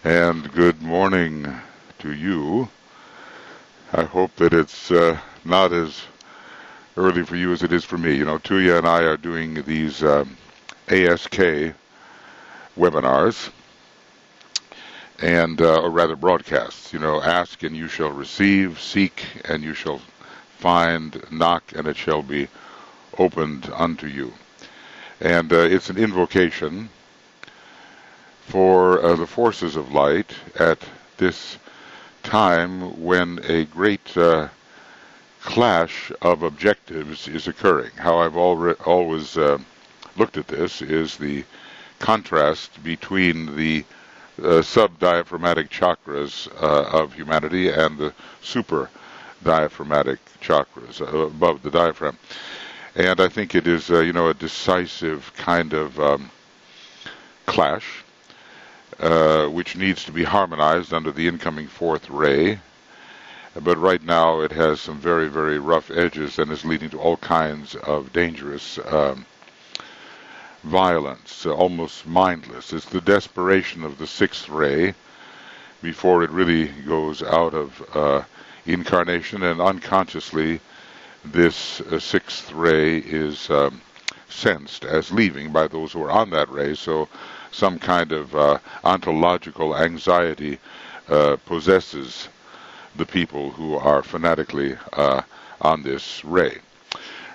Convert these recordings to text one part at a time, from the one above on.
and good morning to you. I hope that it's not as early for you as it is for me. You know, Tuya and I are doing these ASK webinars, or rather broadcasts. You know, ask and you shall receive, seek and you shall find, knock and it shall be opened unto you. And it's an invocation for the forces of light at this time when a great clash of objectives is occurring. How I've always looked at this is the contrast between the sub-diaphragmatic chakras of humanity and the super-diaphragmatic chakras above the diaphragm. And I think it is, a decisive kind of clash, which needs to be harmonized under the incoming fourth ray. But right now it has some very, very rough edges and is leading to all kinds of dangerous violence, almost mindless. It's the desperation of the sixth ray before it really goes out of incarnation, and unconsciously this sixth ray is sensed as leaving by those who are on that ray, so some kind of ontological anxiety possesses the people who are fanatically on this ray.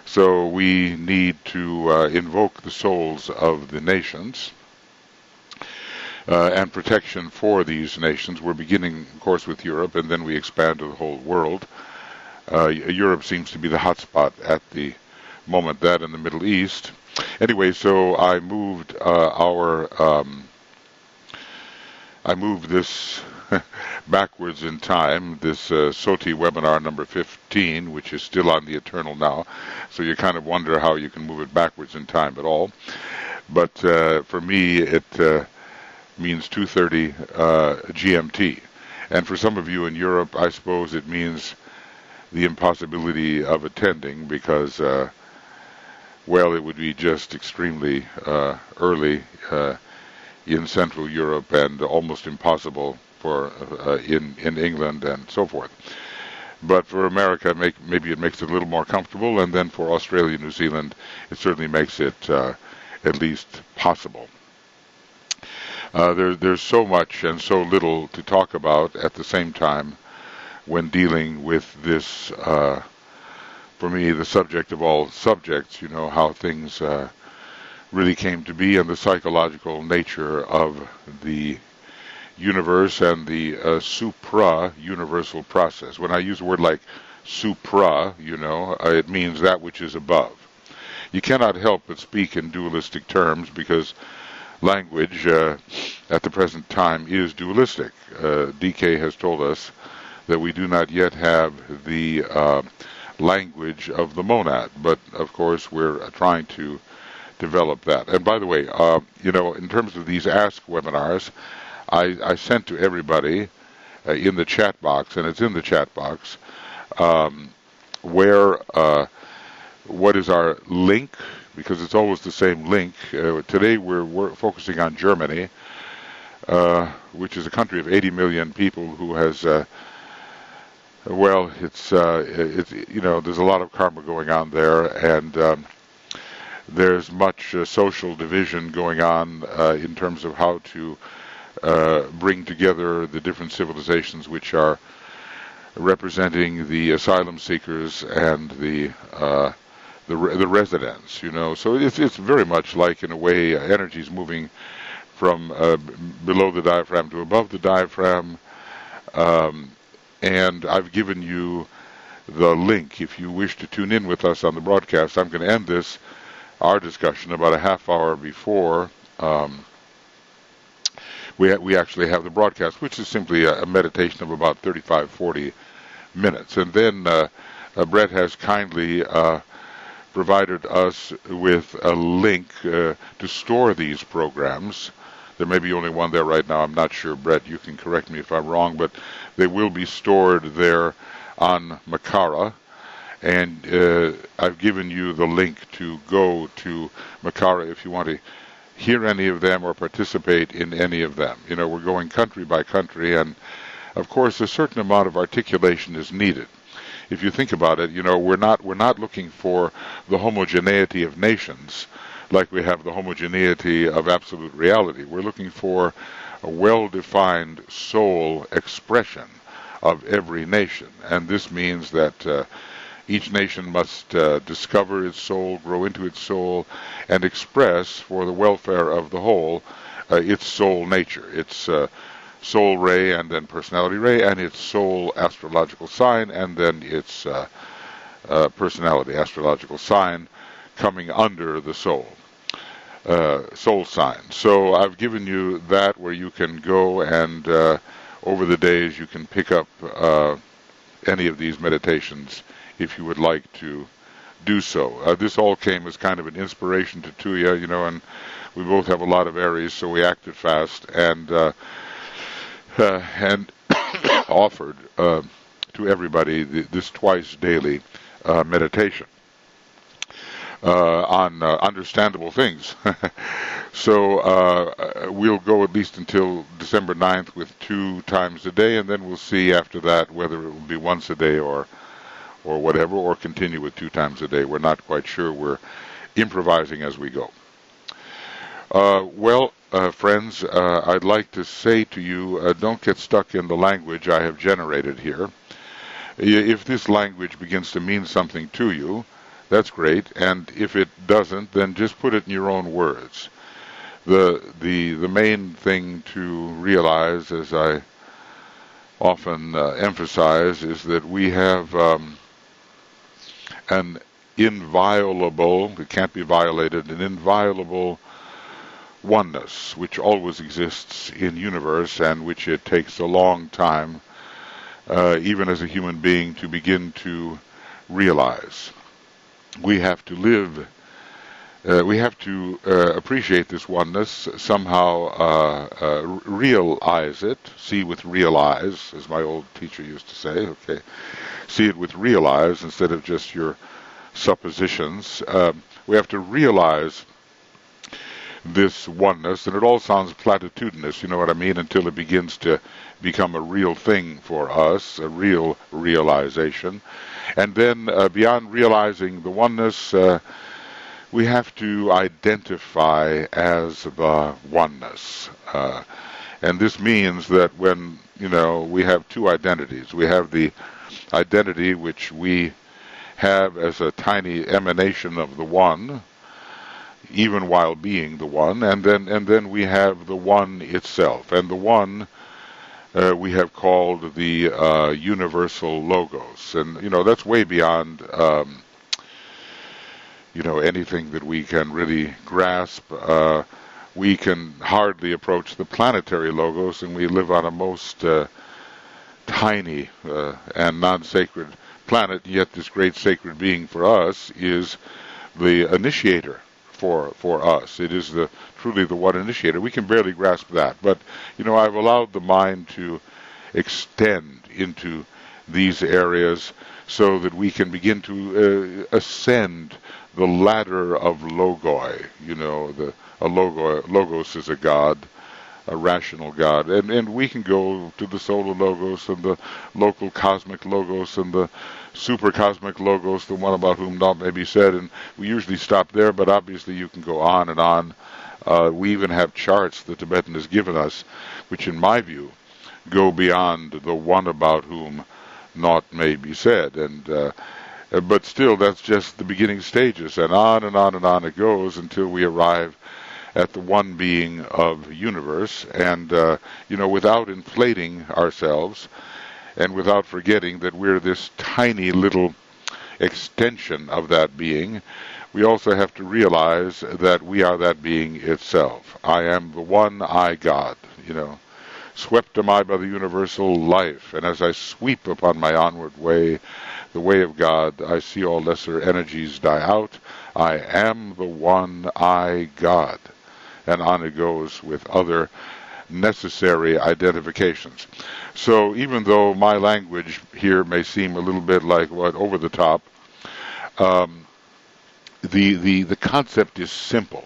So we need to invoke the souls of the nations and protection for these nations. We're beginning, of course, with Europe, and then we expand to the whole world. Europe seems to be the hot spot at the moment, that in the Middle East. Anyway, so I moved this backwards in time, this SOTI webinar number 15, which is still on the Eternal now. So you kind of wonder how you can move it backwards in time at all. But for me, it means 2:30 GMT. And for some of you in Europe, I suppose it means the impossibility of attending because, it would be just extremely early in Central Europe and almost impossible for in England and so forth. But for America, maybe it makes it a little more comfortable, and then for Australia, New Zealand, it certainly makes it at least possible. There's so much and so little to talk about at the same time when dealing with this, for me, the subject of all subjects, how things really came to be and the psychological nature of the universe and the supra-universal process. When I use a word like supra, it means that which is above. You cannot help but speak in dualistic terms because language at the present time is dualistic. DK has told us that we do not yet have the language of the monad, but of course we're trying to develop that. And by the way, in terms of these Ask webinars, I sent to everybody in the chat box, and it's in the chat box, what is our link, because it's always the same link. Today we're focusing on Germany, which is a country of 80 million people who has there's a lot of karma going on there, and there's much social division going on in terms of how to bring together the different civilizations which are representing the asylum seekers and the residents. So it's very much like, in a way, energy's moving from below the diaphragm to above the diaphragm. And I've given you the link if you wish to tune in with us on the broadcast. I'm going to end our discussion about a half hour before we actually have the broadcast, which is simply a meditation of about 35-40 minutes. And then Brett has kindly provided us with a link to store these programs. There may be only one there right now. I'm not sure, Brett. You can correct me if I'm wrong, but they will be stored there on Makara. And I've given you the link to go to Makara if you want to hear any of them or participate in any of them. You know, we're going country by country, and of course a certain amount of articulation is needed. If you think about it, you know, we're not looking for the homogeneity of nations like we have the homogeneity of absolute reality. We're looking for a well-defined soul expression of every nation, and this means that each nation must discover its soul, grow into its soul, and express for the welfare of the whole its soul nature, its soul ray and then personality ray, and its soul astrological sign, and then its personality astrological sign coming under the soul. Soul sign. So I've given you that where you can go and over the days you can pick up any of these meditations if you would like to do so. This all came as kind of an inspiration to Tuya, you know, and we both have a lot of Aries, so we acted fast and offered to everybody this twice daily meditation on understandable things. So we'll go at least until December 9th with 2 times a day, and then we'll see after that whether it will be once a day or whatever, or continue with 2 times a day. We're not quite sure. We're improvising as we go. Friends, I'd like to say to you, don't get stuck in the language I have generated here. If this language begins to mean something to you, that's great, and if it doesn't, then just put it in your own words. The main thing to realize, as I often emphasize, is that we have an inviolable, it can't be violated, an inviolable oneness which always exists in universe and which it takes a long time, even as a human being, to begin to realize. We have to live, we have to appreciate this oneness, somehow realize it, see with real eyes, as my old teacher used to say, okay, see it with real eyes instead of just your suppositions. We have to realize this oneness, and it all sounds platitudinous, you know what I mean, until it begins to become a real thing for us, a real realization. And then beyond realizing the oneness, we have to identify as the oneness. And this means that when, you know, we have 2 identities. We have the identity which we have as a tiny emanation of the one, even while being the one, and then we have the one itself, and the one we have called the universal logos, and you know that's way beyond you know anything that we can really grasp. We can hardly approach the planetary logos, and we live on a most tiny and non-sacred planet. Yet this great sacred being for us is the initiator. For us, it is truly the one initiator. We can barely grasp that, but you know, I've allowed the mind to extend into these areas so that we can begin to ascend the ladder of logoi. You know, logos is a god, a rational God, and we can go to the solar logos and the local cosmic logos and the super cosmic logos, the one about whom naught may be said, and we usually stop there, but obviously you can go on and on. We even have charts the Tibetan has given us, which in my view go beyond the one about whom naught may be said, and but still that's just the beginning stages, and on and on and on it goes until we arrive at the one being of universe, and you know, without inflating ourselves and without forgetting that we're this tiny little extension of that being, we also have to realize that we are that being itself. I am the one I God, you know. Swept am I by the universal life, and as I sweep upon my onward way, the way of God, I see all lesser energies die out. I am the one I God. And on it goes with other necessary identifications. So even though my language here may seem a little bit like over the top, the concept is simple.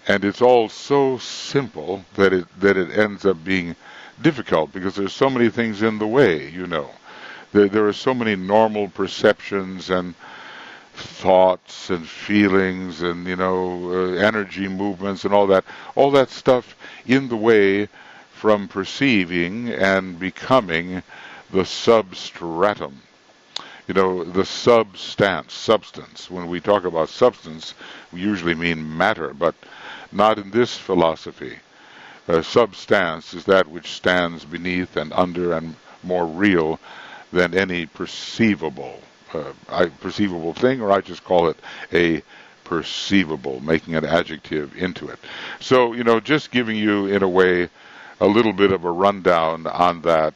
And it's all so simple that it ends up being difficult because there's so many things in the way, you know. There are so many normal perceptions and thoughts and feelings and, you know, energy movements and all that stuff in the way from perceiving and becoming the substratum. You know, the substance. When we talk about substance, we usually mean matter, but not in this philosophy. Substance is that which stands beneath and under and more real than any perceivable thing, or I just call it a perceivable, making an adjective into it. So, you know, just giving you, in a way, a little bit of a rundown on that,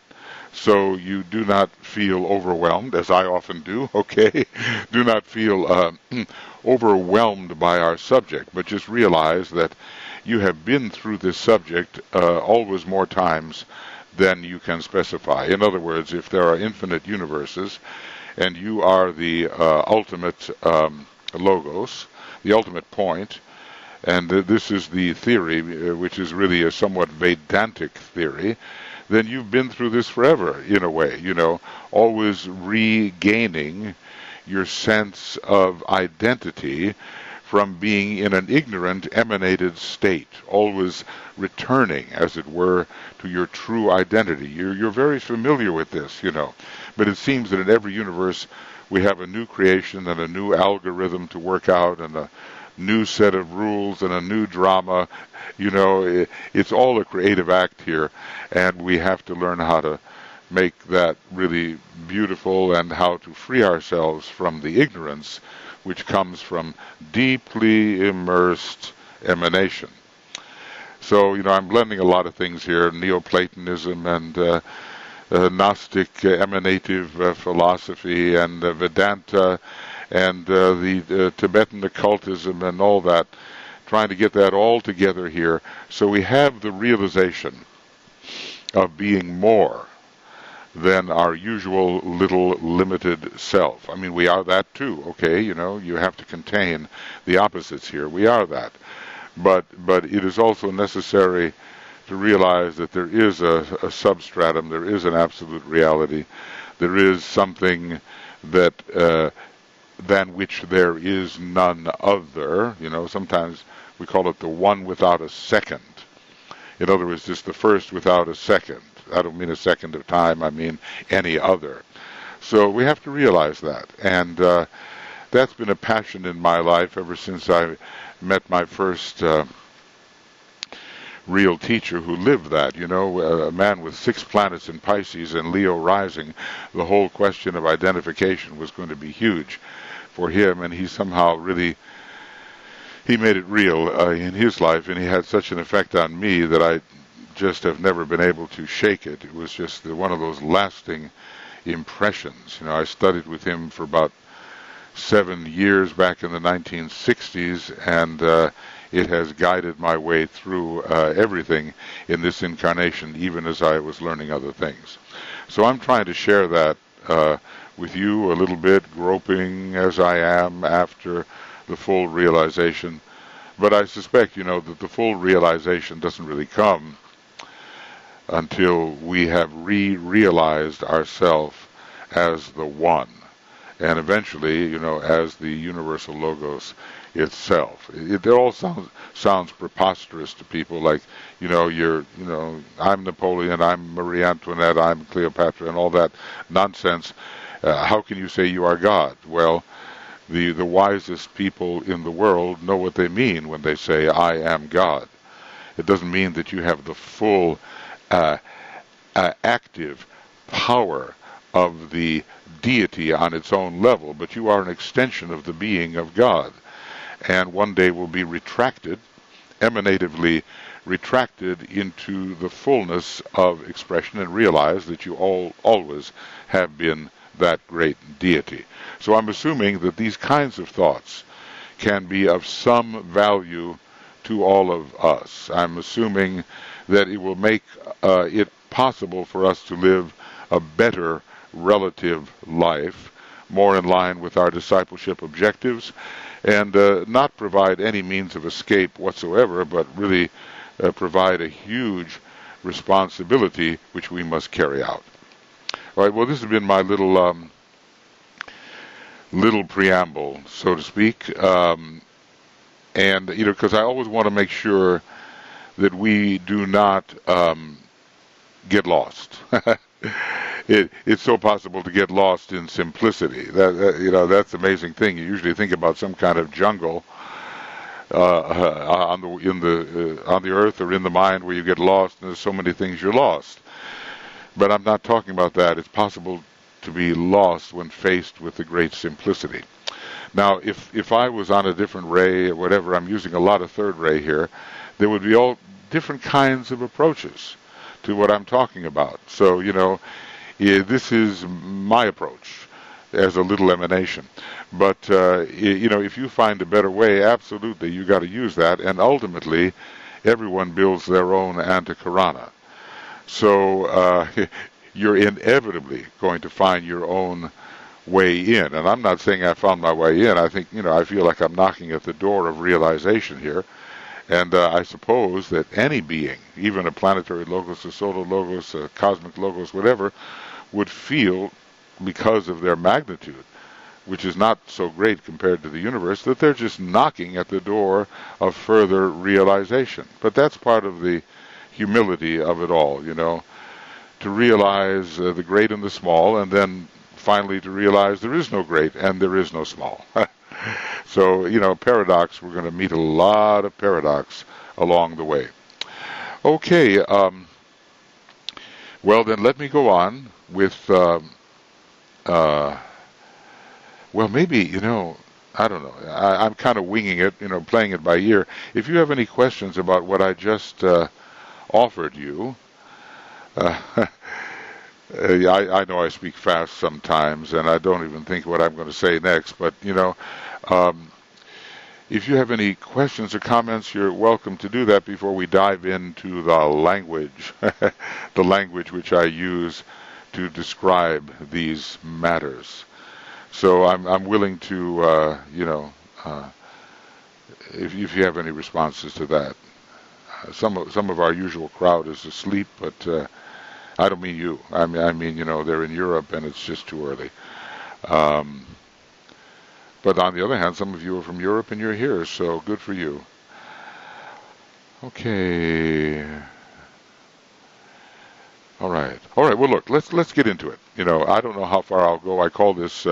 so you do not feel overwhelmed, as I often do, okay? Do not feel overwhelmed by our subject, but just realize that you have been through this subject always more times than you can specify. In other words, if there are infinite universes, and you are the ultimate logos, the ultimate point, and this is the theory, which is really a somewhat Vedantic theory, then you've been through this forever, in a way, you know, always regaining your sense of identity from being in an ignorant, emanated state, always returning, as it were, to your true identity. You're very familiar with this, you know. But it seems that in every universe we have a new creation and a new algorithm to work out and a new set of rules and a new drama. You know, it's all a creative act here, and we have to learn how to make that really beautiful and how to free ourselves from the ignorance which comes from deeply immersed emanation. So, you know, I'm blending a lot of things here, Neoplatonism and Gnostic emanative philosophy and Vedanta and the Tibetan occultism and all that, trying to get that all together here so we have the realization of being more than our usual little limited self. I mean, we are that too, okay? You know, you have to contain the opposites here. We are that. But it is also necessary to realize that there is a substratum, there is an absolute reality, there is something that than which there is none other. You know, sometimes we call it the one without a second. In other words, just the first without a second. I don't mean a second of time, I mean any other. So we have to realize that. And that's been a passion in my life ever since I met my first real teacher who lived that. You know, a man with 6 planets in Pisces and Leo rising. The whole question of identification was going to be huge for him, and he somehow really, he made it real in his life, and he had such an effect on me that I just have never been able to shake it. It was just one of those lasting impressions. You know, I studied with him for about 7 years back in the 1960s, and it has guided my way through everything in this incarnation, even as I was learning other things. So I'm trying to share that with you a little bit, groping as I am after the full realization. But I suspect, you know, that the full realization doesn't really come until we have realized ourselves as the one, and eventually, you know, as the universal logos itself. It all sounds preposterous to people, like, you know, I'm Napoleon, I'm Marie Antoinette, I'm Cleopatra, and all that nonsense. How can you say you are God? Well, the wisest people in the world know what they mean when they say, I am God. It doesn't mean that you have the full active power of the deity on its own level, but you are an extension of the being of God, and one day will be retracted, emanatively retracted into the fullness of expression, and realize that you always have been that great deity. So I'm assuming that these kinds of thoughts can be of some value to all of us. I'm assuming that it will make it possible for us to live a better relative life more in line with our discipleship objectives, and not provide any means of escape whatsoever, but really provide a huge responsibility which we must carry out. All right, well, this has been my little preamble, so to speak, and because I always want to make sure that we do not get lost. It's so possible to get lost in simplicity. That's the amazing thing. You usually think about some kind of jungle on the earth or in the mind where you get lost, and there's so many things you're lost. But I'm not talking about that. It's possible to be lost when faced with the great simplicity. Now, if I was on a different ray or whatever, I'm using a lot of third ray here, there would be all different kinds of approaches to what I'm talking about. So, this is my approach as a little emanation. But, if you find a better way, absolutely, you got to use that. And ultimately, everyone builds their own antakarana. So, you're inevitably going to find your own way in. And I'm not saying I found my way in. I think, I feel like I'm knocking at the door of realization here. And I suppose that any being, even a planetary logos, a solar logos, a cosmic logos, whatever, would feel, because of their magnitude, which is not so great compared to the universe, that they're just knocking at the door of further realization. But that's part of the humility of it all, to realize the great and the small, and then finally to realize there is no great and there is no small. So, paradox, we're going to meet a lot of paradox along the way. Okay, well then let me go on with, maybe, I don't know, I'm kind of winging it, playing it by ear. If you have any questions about what I just offered you, I know I speak fast sometimes, and I don't even think what I'm going to say next, but, if you have any questions or comments, you're welcome to do that before we dive into the language, the language which I use to describe these matters. So I'm willing to, if you have any responses to that. Some of our usual crowd is asleep, but I don't mean you. I mean, they're in Europe and it's just too early. But on the other hand, some of you are from Europe and you're here, so good for you. Okay. All right. Well, look, let's get into it. I don't know how far I'll go. I call this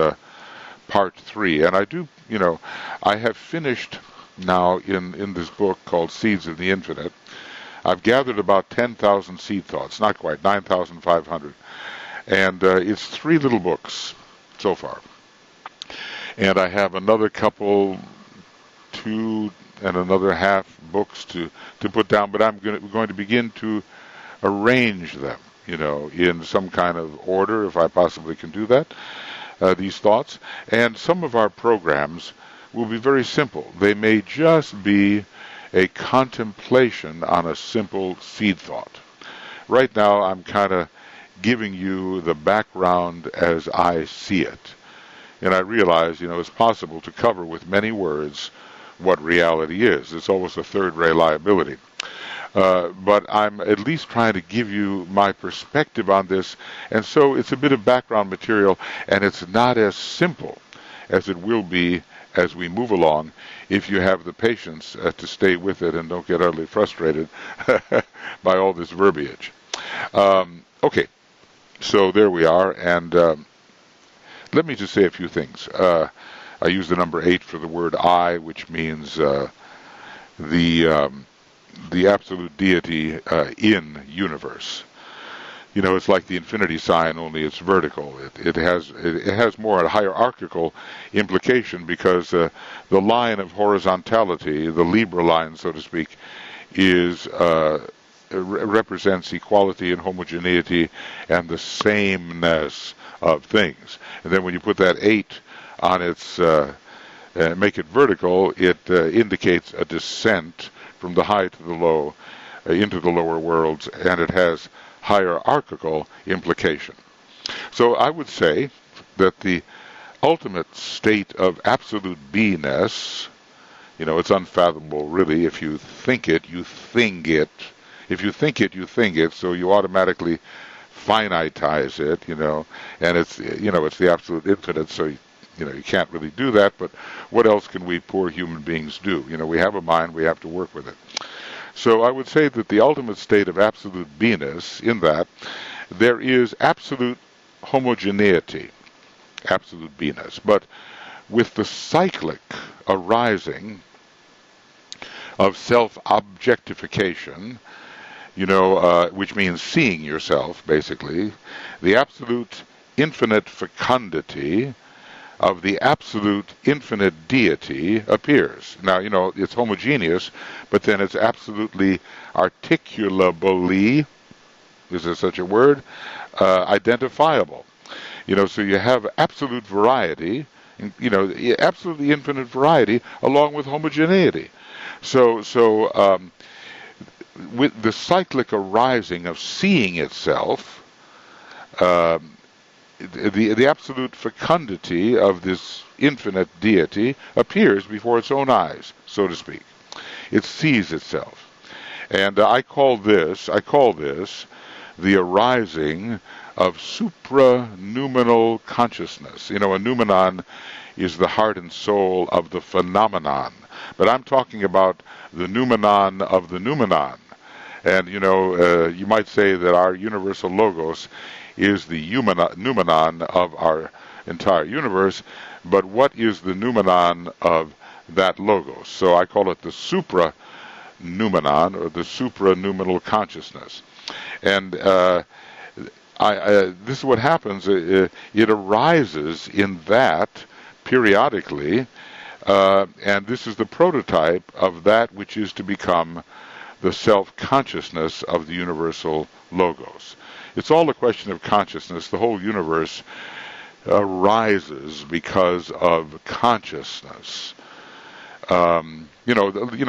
part 3, and I do. I have finished now in this book called Seeds of the Infinite. I've gathered about 10,000 seed thoughts, not quite, 9,500. And it's 3 little books so far. And I have another couple, 2 and another half books to put down, but I'm going to begin to arrange them, in some kind of order, if I possibly can do that, these thoughts. And some of our programs will be very simple. They may just be a contemplation on a simple seed thought. Right now, I'm kind of giving you the background as I see it. And I realize, it's possible to cover with many words what reality is. It's almost a third-ray liability. But I'm at least trying to give you my perspective on this. And so it's a bit of background material, and it's not as simple as it will be as we move along, if you have the patience to stay with it and don't get utterly frustrated by all this verbiage. Okay, so there we are, and let me just say a few things. I use the number 8 for the word I, which means the absolute deity in universe. It's like the infinity sign, only it's vertical. It has more a hierarchical implication, because the line of horizontality, the Libra line, so to speak, represents equality and homogeneity and the sameness of things. And then when you put that 8 on its, make it vertical, it indicates a descent from the high to the low into the lower worlds, and it has hierarchical implication. So I would say that the ultimate state of absolute beingness, it's unfathomable, really. If you think it, you think it. If you think it, you think it, so you automatically finitize it, and it's the absolute infinite, so you can't really do that, but what else can we poor human beings do? We have a mind, we have to work with it. So I would say that the ultimate state of absolute beingness, in that there is absolute homogeneity, absolute beingness, but with the cyclic arising of self-objectification, which means seeing yourself, basically, the absolute infinite fecundity of the absolute infinite deity appears. Now, it's homogeneous, but then it's absolutely articulably, is there such a word, identifiable. So you have absolute variety, absolutely infinite variety, along with homogeneity. So with the cyclic arising of seeing itself, the absolute fecundity of this infinite deity appears before its own eyes, so to speak. It sees itself. And I call this the arising of supra-noumenal consciousness. A noumenon is the heart and soul of the phenomenon. But I'm talking about the noumenon of the noumenon. And, you might say that our universal logos is the noumenon of our entire universe, but what is the noumenon of that logos? So I call it the supra-noumenon, or the supra-noumenal consciousness. And this is what happens. It arises in that periodically, and this is the prototype of that which is to become the self-consciousness of the universal logos. It's all a question of consciousness. The whole universe arises because of consciousness.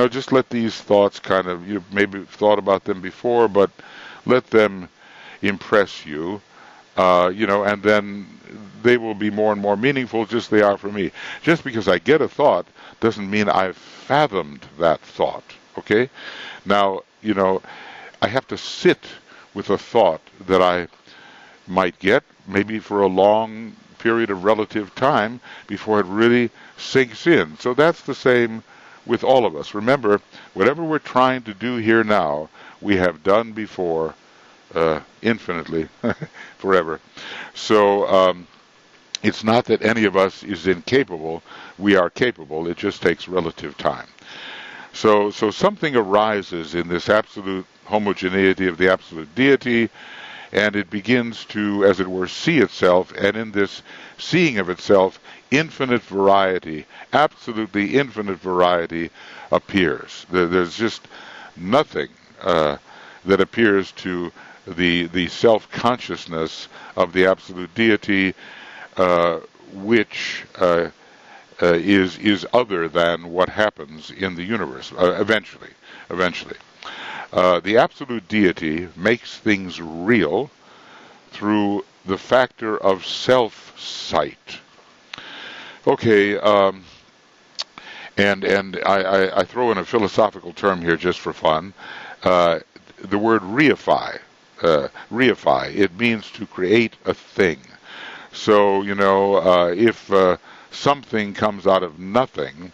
Just let these thoughts kind of, you maybe thought about them before, but let them impress you, and then they will be more and more meaningful, just they are for me. Just because I get a thought doesn't mean I've fathomed that thought, okay? Now, I have to sit with a thought that I might get, maybe for a long period of relative time, before it really sinks in. So that's the same with all of us. Remember, whatever we're trying to do here now, we have done before, infinitely, forever. So it's not that any of us is incapable. We are capable. It just takes relative time. So something arises in this absolute homogeneity of the absolute deity, and it begins to, as it were, see itself, and in this seeing of itself, infinite variety, absolutely infinite variety appears. There's just nothing that appears to the self-consciousness of the absolute deity, which is other than what happens in the universe, eventually. The absolute deity makes things real through the factor of self-sight. Okay, and I throw in a philosophical term here just for fun. The word reify. It means to create a thing. So, if something comes out of nothing,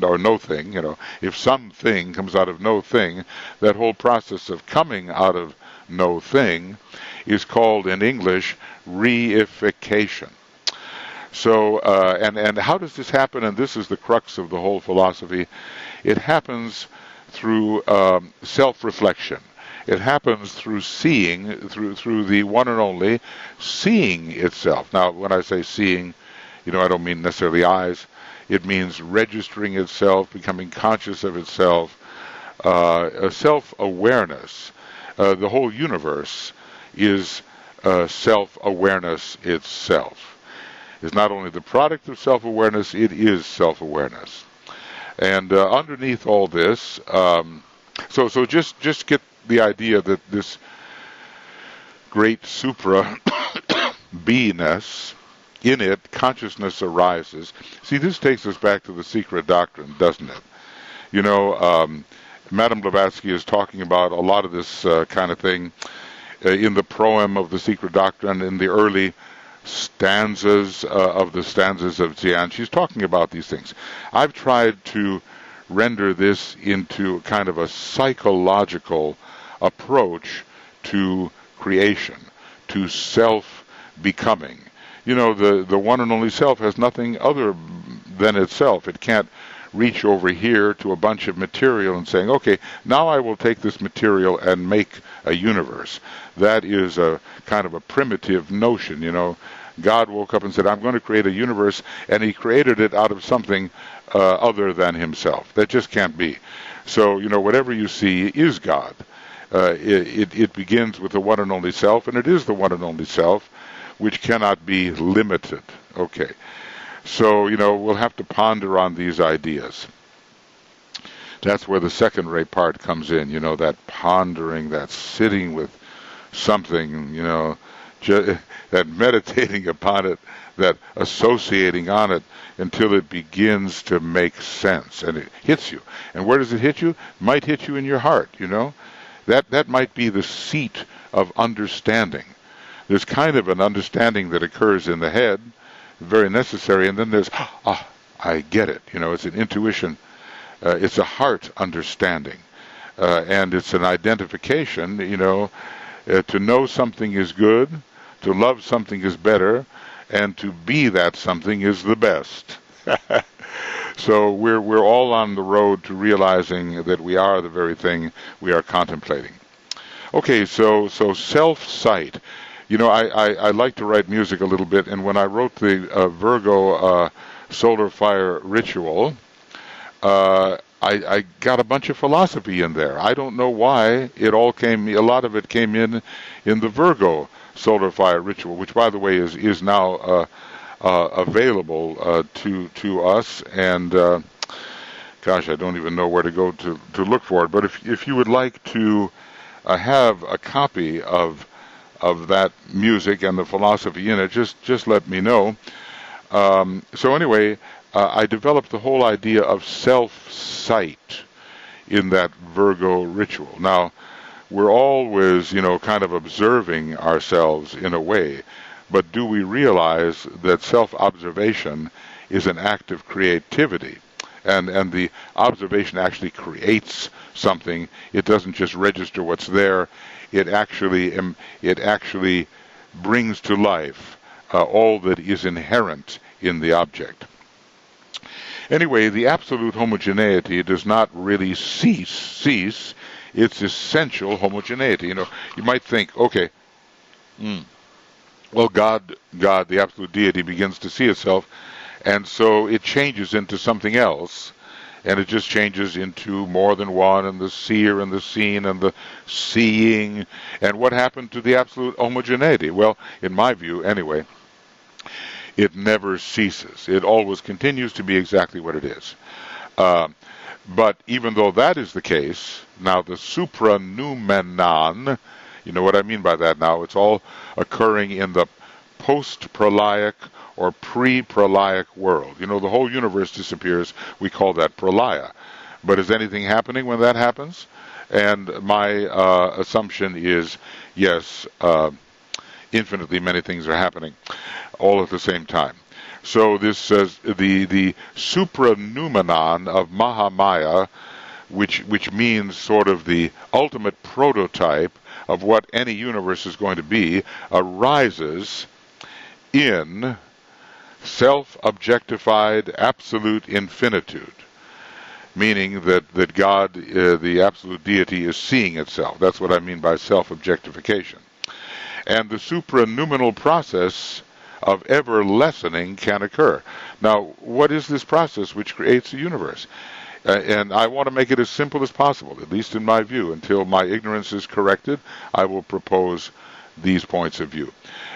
or no thing, if something comes out of no thing, that whole process of coming out of no thing is called in English reification. So, and how does this happen? And this is the crux of the whole philosophy. It happens through self-reflection. It happens through seeing, through the one and only seeing itself. Now, when I say seeing, I don't mean necessarily eyes. It means registering itself, becoming conscious of itself, a self-awareness. The whole universe is self-awareness itself. It's not only the product of self-awareness, it is self-awareness. And underneath all this, so just get the idea that this great supra beingness In it, consciousness arises. See, this takes us back to the secret doctrine, doesn't it? You know, Madame Blavatsky is talking about a lot of this kind of thing in the proem of the secret doctrine, in the early stanzas of the stanzas of Xian. She's talking about these things. I've tried to render this into kind of a psychological approach to creation, to self-becoming. You know, the one and only self has nothing other than itself. It can't reach over here to a bunch of material and saying, okay, now I will take this material and make a universe. That is a kind of a primitive notion, you know. God woke up and said, I'm going to create a universe, and he created it out of something other than himself. That just can't be. So, you know, whatever you see is God. It begins with the one and only self, and it is the one and only self, which cannot be limited. Okay. So, you know, we'll have to ponder on these ideas. That's where the second ray part comes in, you know, that pondering, that sitting with something, you know, that meditating upon it, that associating on it until it begins to make sense and it hits you. And where does it hit you? It might hit you in your heart, you know. That might be the seat of understanding. There's kind of an understanding that occurs in the head, very necessary, and then there's, I get it. You know, it's an intuition. It's a heart understanding. And it's an identification, you know, to know something is good, to love something is better, and to be that something is the best. So we're all on the road to realizing that we are the very thing we are contemplating. Okay, so self-sight. You know, I like to write music a little bit, and when I wrote the Virgo solar fire ritual, I got a bunch of philosophy in there. I don't know why a lot of it came in the Virgo solar fire ritual, which, by the way, is now available to us. And gosh, I don't even know where to go to look for it. But if you would like to have a copy of that music and the philosophy in it, just let me know. So anyway, I developed the whole idea of self-sight in that Virgo ritual. Now, we're always, you know, kind of observing ourselves in a way, but do we realize that self-observation is an act of creativity? And the observation actually creates something. It doesn't just register what's there. It actually brings to life all that is inherent in the object. Anyway, the absolute homogeneity does not really cease its essential homogeneity. You know, you might think, okay, well, God, the absolute deity, begins to see itself, and so it changes into something else, and it just changes into more than one, and the seer and the seen and the seeing. And what happened to the absolute homogeneity? Well, in my view, anyway, it never ceases. It always continues to be exactly what it is. But even though that is the case, now the SUPRA-NOUMENAL, you know what I mean by that now, it's all occurring in the post-prolaic or pre-prolaic world. You know, the whole universe disappears. We call that prolaya. But is anything happening when that happens? And my assumption is, yes, infinitely many things are happening all at the same time. So this says the SUPRA-NOUMENAL of Mahamaya, which means sort of the ultimate prototype of what any universe is going to be, arises in self-objectified absolute infinitude, meaning that God, the absolute deity, is seeing itself. That's what I mean by self-objectification. And the supranoumenal process of ever-lessening can occur. Now, what is this process which creates the universe? And I want to make it as simple as possible, at least in my view. Until my ignorance is corrected, I will propose these points of view.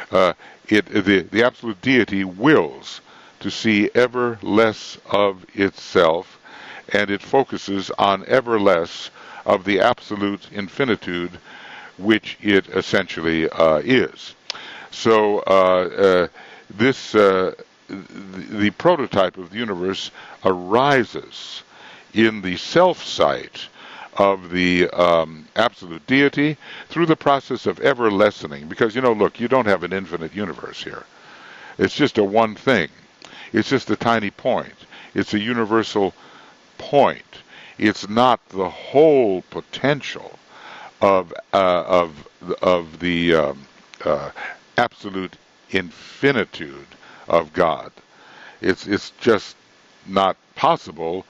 The absolute deity wills to see ever less of itself, and it focuses on ever less of the absolute infinitude, which it essentially is. So this the prototype of the universe arises in the self-sight of the absolute deity through the process of ever lessening. Because, look, you don't have an infinite universe here. It's just a one thing. It's just a tiny point. It's a universal point. It's not the whole potential of the absolute infinitude of God. It's just not possible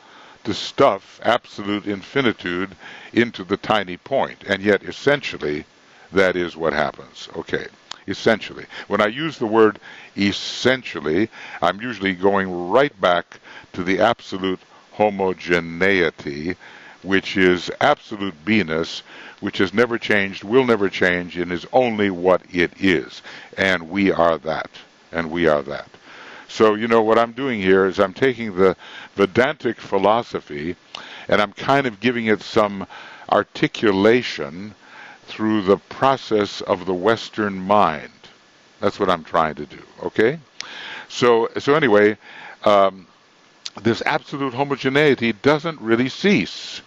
to stuff absolute infinitude into the tiny point, and yet essentially that is what happens. Okay, essentially. When I use the word essentially, I'm usually going right back to the absolute homogeneity, which is absolute beingness, which has never changed, will never change, and is only what it is. And we are that. And we are that. So, what I'm doing here is I'm taking the Vedantic philosophy and I'm kind of giving it some articulation through the process of the Western mind. That's what I'm trying to do, okay? So anyway, this absolute homogeneity doesn't really cease.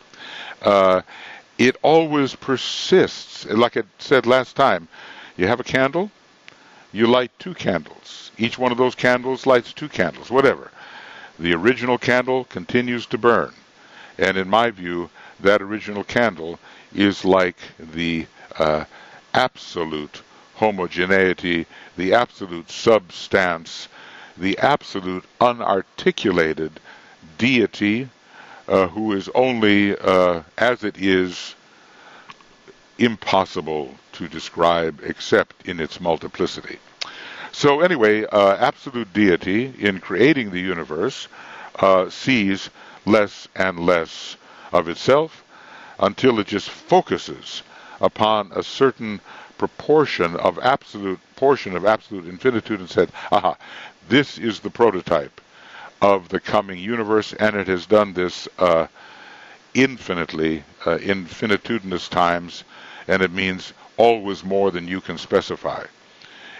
It always persists. Like I said last time, you have a candle, you light 2 candles. Each one of those candles lights 2 candles, whatever. The original candle continues to burn. And in my view, that original candle is like the absolute homogeneity, the absolute substance, the absolute unarticulated deity who is only, as it is, impossible to describe except in its multiplicity. So anyway, absolute deity in creating the universe sees less and less of itself until it just focuses upon a certain portion of absolute infinitude and said, aha, this is the prototype of the coming universe, and it has done this infinitudinous times, and it means always more than you can specify.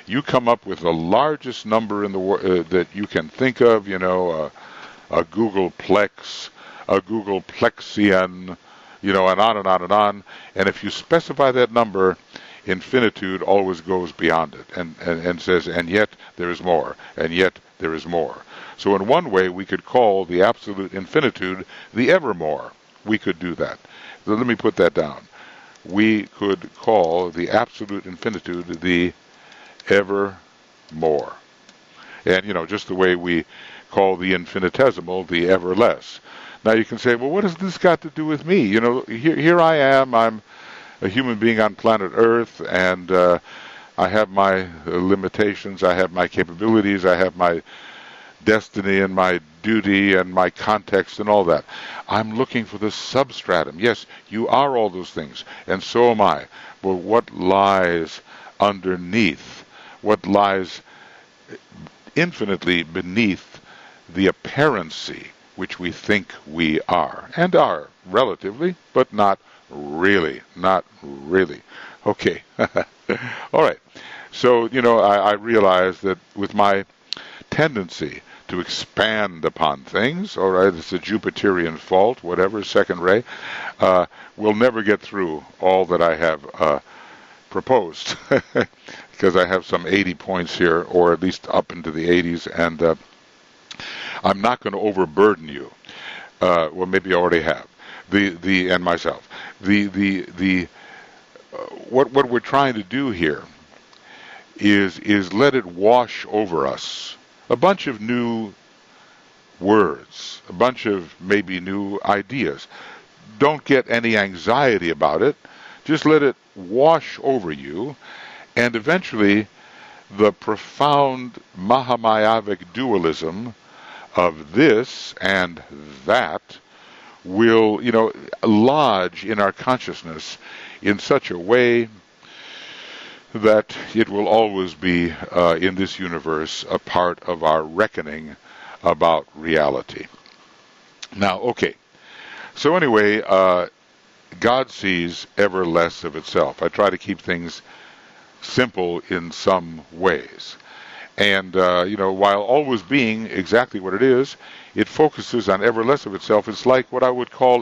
You come up with the largest number in the that you can think of, a Googleplex, a Googleplexian, and on and on and on. And if you specify that number, infinitude always goes beyond it and says, and yet there is more, and yet there is more. So in one way, we could call the absolute infinitude the evermore. We could do that. So let me put that down. We could call the absolute infinitude the evermore. And, just the way we call the infinitesimal the ever less. Now you can say, well, what has this got to do with me? Here I am. I'm a human being on planet Earth, and I have my limitations. I have my capabilities. I have my destiny and my duty and my context and all that. I'm looking for the substratum. Yes, you are all those things, and so am I. But what lies underneath? What lies infinitely beneath the apparency which we think we are, and are relatively, but not really. Okay. All right. So, I realize that with my tendency to expand upon things, all right, it's a Jupiterian fault, whatever, second ray, we'll never get through all that I have proposed, because I have some 80 points here, or at least up into the 80s, and I'm not going to overburden you. Well, maybe I already have. And myself. What we're trying to do here is let it wash over us. A bunch of new words, a bunch of maybe new ideas. Don't get any anxiety about it. Just let it wash over you, and eventually the profound Mahamayavic dualism of this and that will, lodge in our consciousness in such a way that it will always be in this universe a part of our reckoning about reality. Now, okay. So anyway, God sees ever less of itself. I try to keep things simple in some ways. And, while always being exactly what it is, it focuses on ever less of itself. It's like what I would call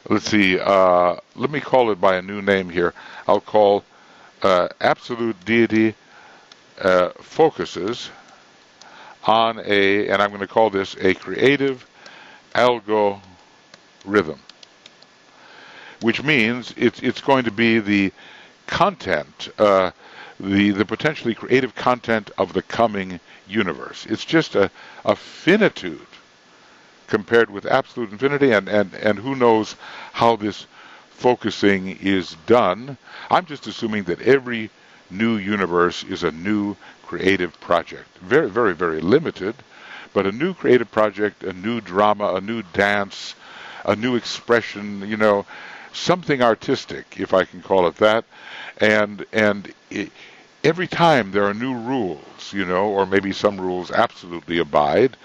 let me call it by a new name here. I'll call absolute deity focuses on and I'm going to call this a creative algorithm, which means it's going to be the content, the potentially creative content of the coming universe. It's just a finitude compared with absolute infinity, and who knows how this focusing is done. I'm just assuming that every new universe is a new creative project. Very, very, very limited, but a new creative project, a new drama, a new dance, a new expression, something artistic, if I can call it that. And every time there are new rules, or maybe some rules absolutely abide,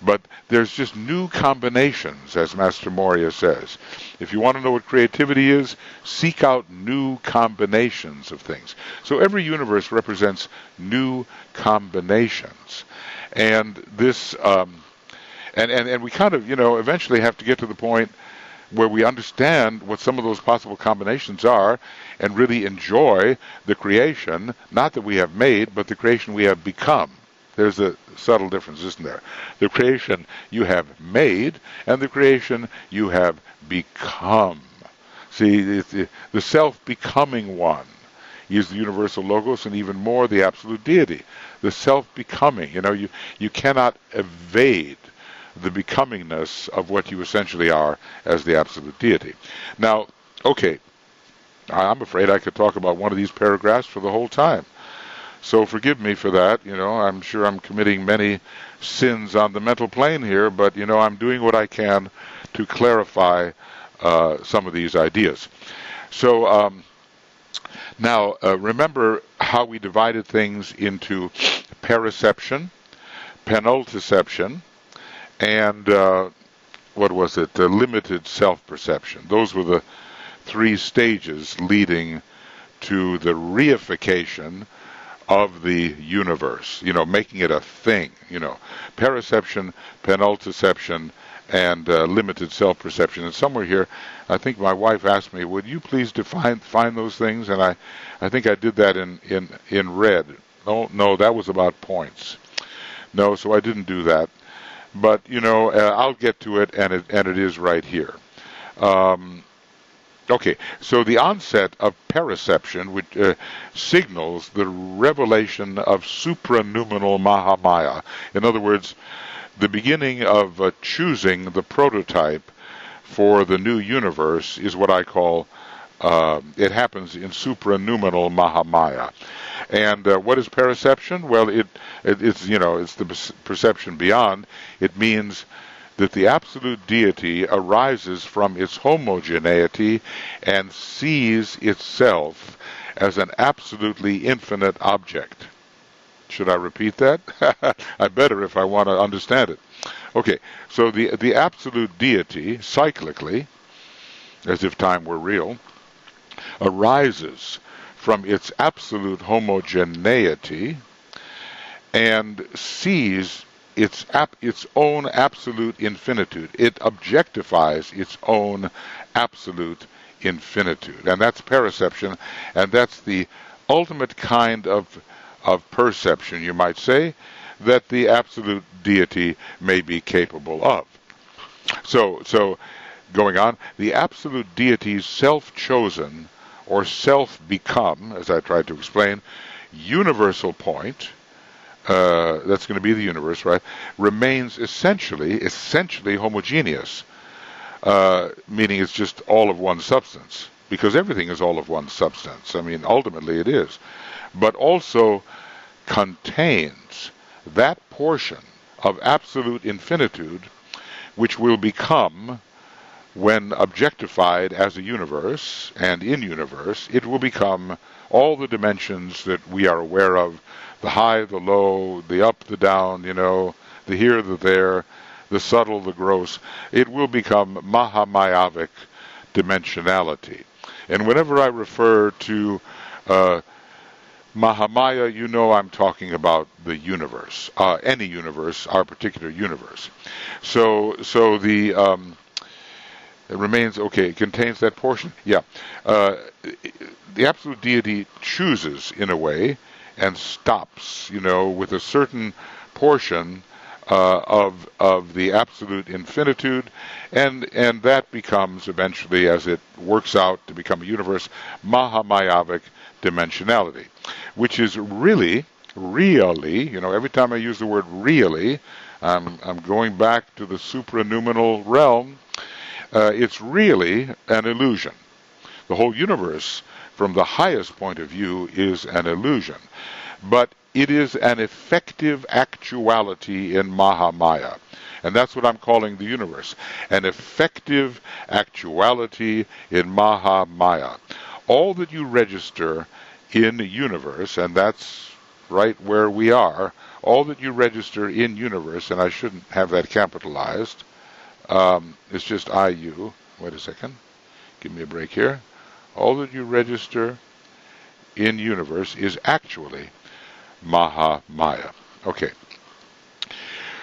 but there's just new combinations, as Master Morya says. If you want to know what creativity is, seek out new combinations of things. So every universe represents new combinations. And this, and we kind of, eventually have to get to the point where we understand what some of those possible combinations are and really enjoy the creation, not that we have made, but the creation we have become. There's a subtle difference, isn't there? The creation you have made and the creation you have become. See, the self-becoming one is the universal logos, and even more the absolute deity. The self-becoming, you cannot evade the becomingness of what you essentially are as the absolute deity. Now, okay, I'm afraid I could talk about one of these paragraphs for the whole time. So forgive me for that. I'm sure I'm committing many sins on the mental plane here, but, I'm doing what I can to clarify some of these ideas. So now, remember how we divided things into perception, penultiception, and limited self-perception. Those were the three stages leading to the reification of the universe, making it a thing, perception, penultiception, and limited self-perception. And somewhere here, I think my wife asked me, would you please define those things? And I think I did that in red. No, that was about points. No, so I didn't do that. But, I'll get to it, and it is right here. Okay, so the onset of perception, which signals the revelation of supra-noumenal Mahamaya. In other words, the beginning of choosing the prototype for the new universe is what I call, it happens in supra-noumenal Mahamaya. And what is perception? Well, it's the perception beyond. It means that the absolute deity arises from its homogeneity and sees itself as an absolutely infinite object. Should I repeat that? I better if I want to understand it. Okay, so the absolute deity, cyclically, as if time were real, arises from its absolute homogeneity and sees its own absolute infinitude. It objectifies its own absolute infinitude. And that's perception, and that's the ultimate kind of perception, you might say, that the absolute deity may be capable of. So going on, the absolute deity's self-chosen or self-become, as I tried to explain, universal point, that's going to be the universe, right, remains essentially homogeneous, meaning it's just all of one substance, because everything is all of one substance. I mean, ultimately it is. But also contains that portion of absolute infinitude which will become, when objectified as a universe and in universe, it will become all the dimensions that we are aware of, the high, the low, the up, the down, the here, the there, the subtle, the gross. It will become Mahamayavic dimensionality. And whenever I refer to Mahamaya, you know I'm talking about the universe, any universe, our particular universe. So it remains, okay, it contains that portion. Yeah. Uh, the absolute deity chooses, in a way, and stops, with a certain portion of the absolute infinitude, and that becomes eventually, as it works out to become a universe, Mahamayavic dimensionality, which is really, every time I use the word really, I'm going back to the supranoumenal realm. It's really an illusion. The whole universe, from the highest point of view, is an illusion. But it is an effective actuality in Mahamaya. And that's what I'm calling the universe. An effective actuality in Mahamaya. All that you register in the universe, and that's right where we are, all that you register in universe, and I shouldn't have that capitalized, it's just IU. Wait a second. Give me a break here. All that you register in universe is actually Mahamaya. Okay.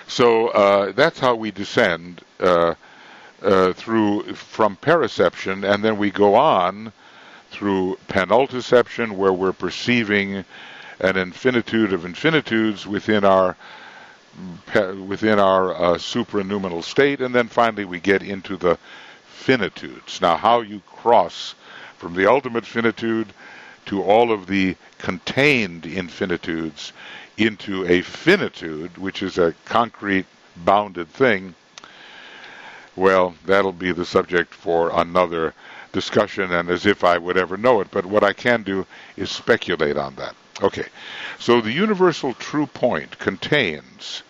So that's how we descend through from periception, and then we go on through penultiception, where we're perceiving an infinitude of infinitudes within our supranoumenal state, and then finally we get into the finitudes. Now, how you cross from the ultimate finitude to all of the contained infinitudes into a finitude, which is a concrete, bounded thing, well, that'll be the subject for another discussion, and as if I would ever know it, but what I can do is speculate on that. Okay, so the universal true point contains,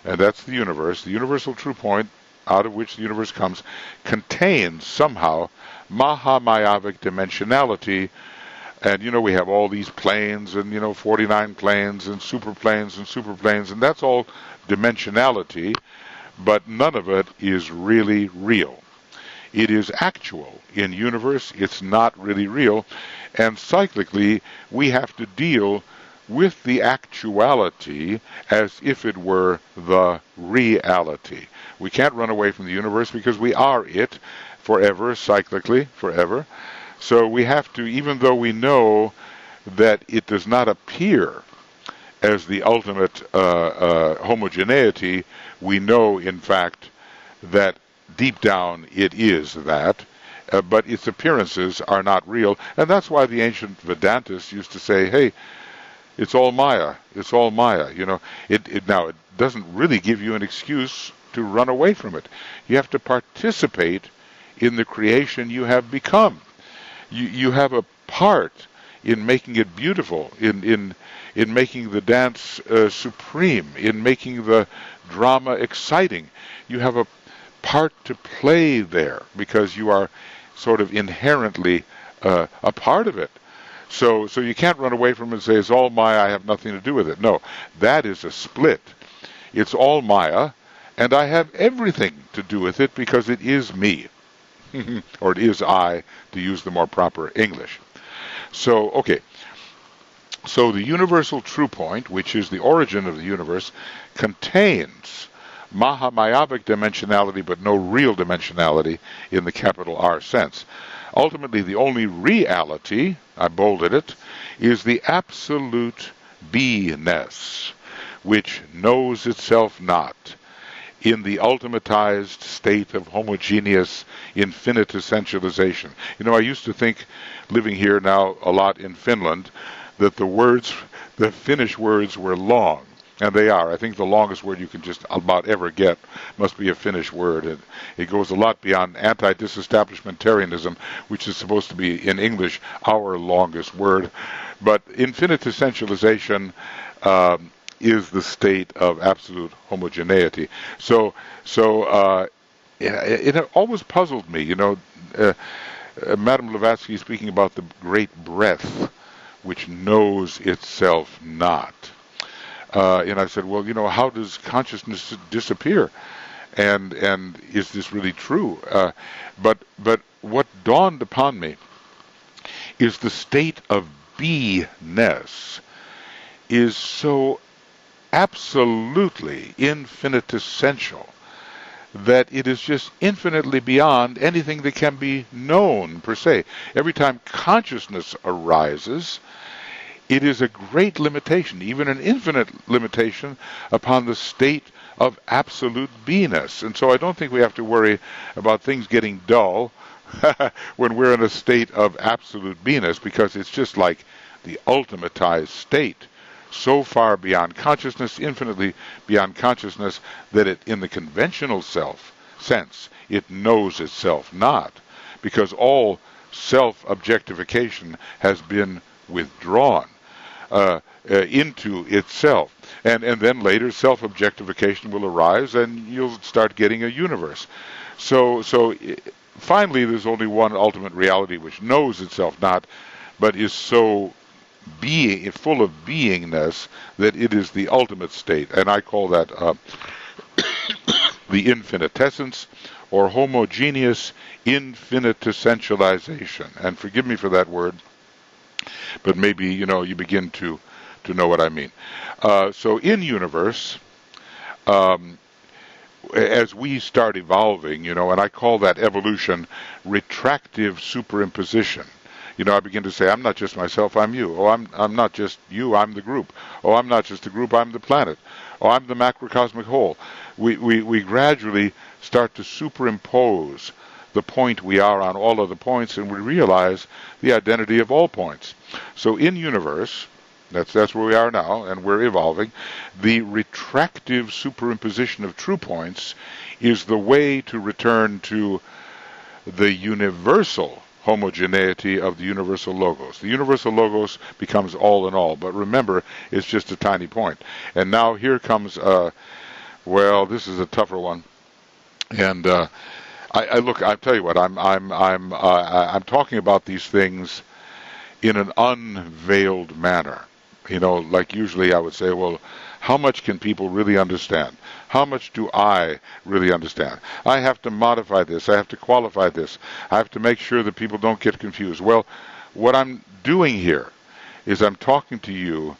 and that's the universal true point out of which the universe comes, contains somehow Mahamayavic dimensionality. And we have all these planes, and 49 planes, and superplanes, and that's all dimensionality, but none of it is really real. It is actual in universe, it's not really real, and cyclically we have to deal with the actuality as if it were the reality. We can't run away from the universe because we are it forever, cyclically, forever. So we have to, even though we know that it does not appear as the ultimate homogeneity, we know, in fact, that deep down it is that, but its appearances are not real. And that's why the ancient Vedantists used to say, hey, it's all Maya. It's all Maya. Now, it doesn't really give you an excuse to run away from it. You have to participate in the creation you have become. You have a part in making it beautiful, in making the dance supreme, in making the drama exciting. You have a part to play there because you are sort of inherently a part of it. So you can't run away from it and say, it's all Maya, I have nothing to do with it. No, that is a split. It's all Maya, and I have everything to do with it because it is me. Or it is I, to use the more proper English. So, okay. So the universal true point, which is the origin of the universe, contains Mahamayavic dimensionality, but no real dimensionality in the capital R sense. Ultimately, the only reality, I bolded it, is the absolute beingness, which knows itself not, in the ultimatized state of homogeneous infinite essentialization. I used to think, living here now a lot in Finland, that the Finnish words were long, and they are. I think the longest word you can just about ever get must be a Finnish word. It goes a lot beyond anti-disestablishmentarianism, which is supposed to be, in English, our longest word. But infinite essentialization is the state of absolute homogeneity. So it always puzzled me, Madame Blavatsky speaking about the great breath, which knows itself not. And I said, well, how does consciousness disappear? And is this really true? But what dawned upon me is the state of beiness is so absolutely infinitessential that it is just infinitely beyond anything that can be known per se. Every time consciousness arises, it is a great limitation, even an infinite limitation, upon the state of absolute beingness. And so I don't think we have to worry about things getting dull when we're in a state of absolute beingness, because it's just like the ultimatized state, so far beyond consciousness, infinitely beyond consciousness, that it, in the conventional self sense, it knows itself not, because all self-objectification has been withdrawn into itself. And then later self-objectification will arise, and you'll start getting a universe. So finally there's only one ultimate reality which knows itself not, but is so full of beingness that it is the ultimate state. And I call that the infinitessence, or homogeneous infinitessentialization. And forgive me for that word, but maybe you begin to know what I mean. So in universe, as we start evolving, and I call that evolution retractive superimposition. I begin to say, I'm not just myself, I'm you. Oh, I'm not just you, I'm the group. Oh, I'm not just the group, I'm the planet. Oh, I'm the macrocosmic whole. We gradually start to superimpose the point we are on all of the points, and we realize the identity of all points. So in universe, that's where we are now, and we're evolving. The retractive superimposition of true points is the way to return to the universal homogeneity of the universal logos. The universal logos becomes all in all, but remember, it's just a tiny point. And now here comes, this is a tougher one. And I tell you what, I'm talking about these things in an unveiled manner. Like usually I would say, well, how much can people really understand? How much do I really understand? I have to modify this. I have to qualify this. I have to make sure that people don't get confused. Well, what I'm doing here is I'm talking to you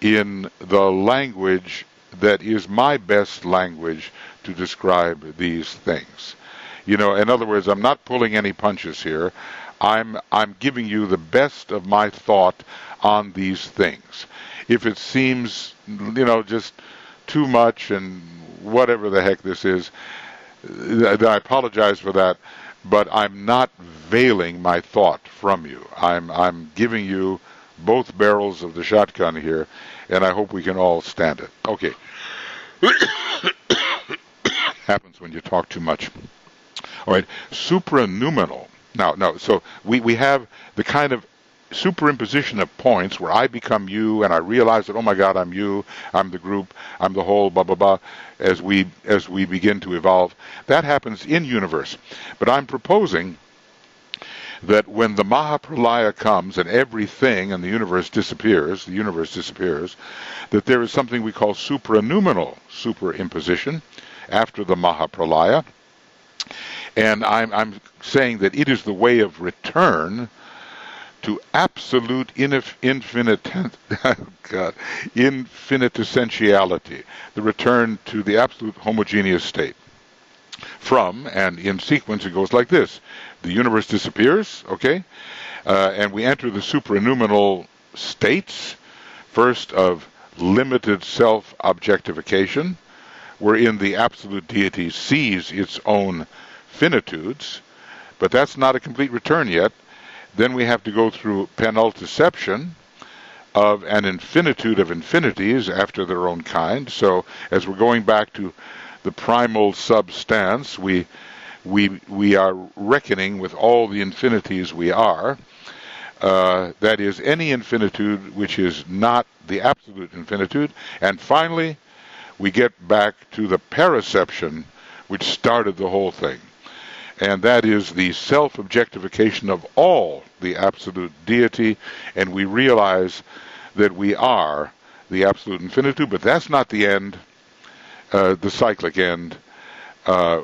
in the language that is my best language to describe these things. In other words, I'm not pulling any punches here. I'm giving you the best of my thought on these things. If it seems, just too much and whatever the heck this is, then I apologize for that, but I'm not veiling my thought from you. I'm giving you both barrels of the shotgun here, and I hope we can all stand it. Okay. Happens when you talk too much. All right, supra-noumenal. Now, so we have the kind of superimposition of points where I become you, and I realize that, oh my God, I'm you, I'm the group, I'm the whole, blah blah blah, as we begin to evolve. That happens in universe. But I'm proposing that when the Mahapralaya comes and everything in the universe disappears, that there is something we call supra-noumenal superimposition after the Mahapralaya. And I'm saying that it is the way of return to absolute infinitessentiality, the return to the absolute homogeneous state. And in sequence it goes like this. The universe disappears, okay? And we enter the supranoumenal states, first of limited self-objectification, wherein the absolute deity sees its own finitudes, but that's not a complete return yet. Then we have to go through penultiception of an infinitude of infinities after their own kind. So as we're going back to the primal substance, we are reckoning with all the infinities we are. That is, any infinitude which is not the absolute infinitude. And finally, we get back to the paraception which started the whole thing. And that is the self-objectification of all the absolute deity, and we realize that we are the absolute infinitude, but that's not the end, the cyclic end.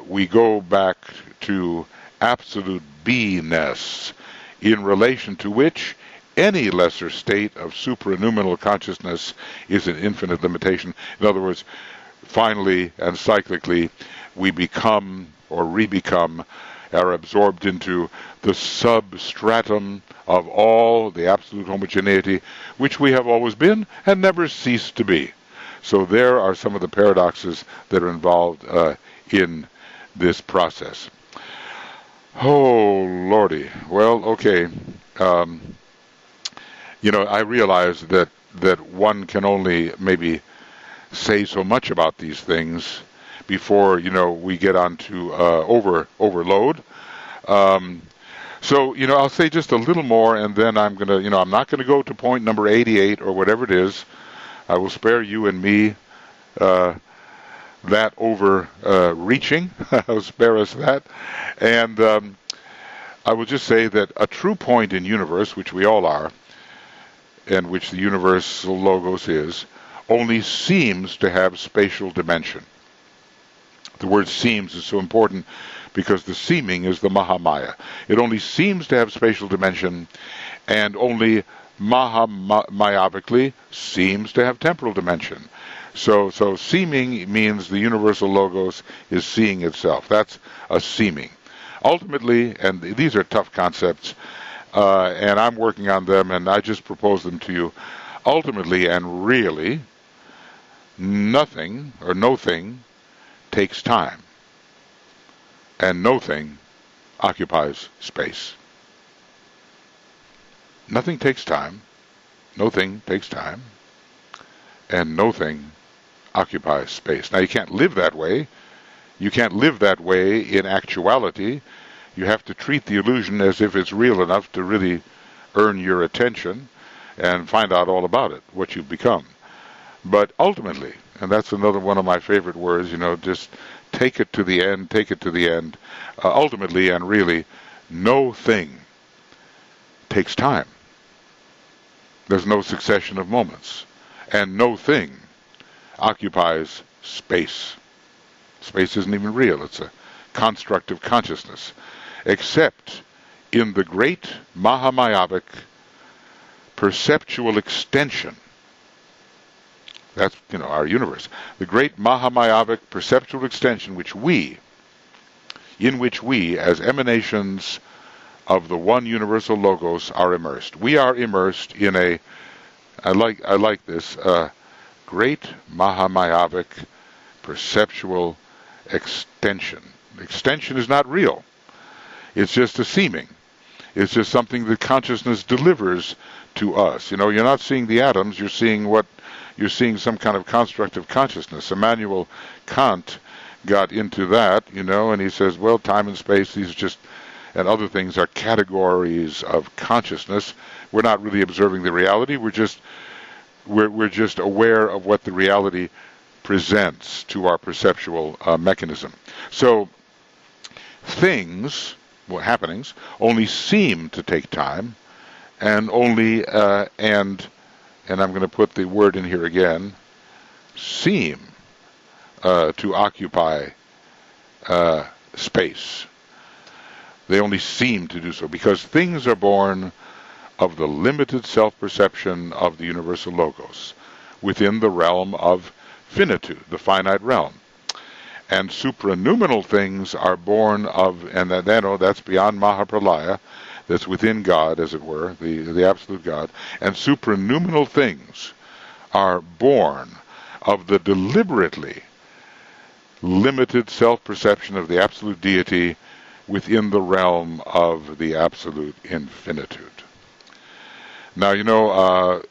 We go back to absolute beingness, in relation to which any lesser state of supranoumenal consciousness is an infinite limitation. In other words, finally and cyclically, we become or re-become, are absorbed into the substratum of all the absolute homogeneity, which we have always been and never ceased to be. So there are some of the paradoxes that are involved in this process. Oh, Lordy. Well, okay. I realize that one can only maybe say so much about these things before, we get on to overload. So, I'll say just a little more, and then I'm going to, I'm not going to go to point number 88 or whatever it is. I will spare you and me that overreaching. I'll spare us that. And I will just say that a true point in universe, which we all are, and which the universal logos is, only seems to have spatial dimension. The word seems is so important because the seeming is the Mahamaya. It only seems to have spatial dimension, and only myopically seems to have temporal dimension. So seeming means the universal logos is seeing itself. That's a seeming. Ultimately, and these are tough concepts, and I'm working on them, and I just propose them to you. Ultimately and really, nothing or no thing takes time, and no thing occupies space. Nothing takes time, no thing takes time, and no thing occupies space. Now, you can't live that way. You can't live that way in actuality. You have to treat the illusion as if it's real enough to really earn your attention and find out all about it, what you've become. But ultimately, and that's another one of my favorite words, just take it to the end, take it to the end. Ultimately and really, no thing takes time. There's no succession of moments. And no thing occupies space. Space isn't even real. It's a construct of consciousness. Except in the great Mahamyopic perceptual extension. That's, our universe. The great Mahamyopic perceptual extension in which we, as emanations of the one universal logos, are immersed. We are immersed in I like this, great Mahamyopic perceptual extension. Extension is not real. It's just a seeming. It's just something that consciousness delivers to us. You're not seeing the atoms, you're seeing some kind of construct of consciousness. Immanuel Kant got into that, and he says, well, time and space, these are just, and other things are categories of consciousness. We're not really observing the reality. We're just aware of what the reality presents to our perceptual mechanism. So things, happenings, only seem to take time, and only and I'm going to put the word in here again, seem to occupy space. They only seem to do so because things are born of the limited self-perception of the universal logos within the realm of finitude, the finite realm. And supranoumenal things are born of, and that's beyond Mahapralaya, that's within God, as it were, the absolute God. And supranoumenal things are born of the deliberately limited self-perception of the absolute deity within the realm of the absolute infinitude. Now,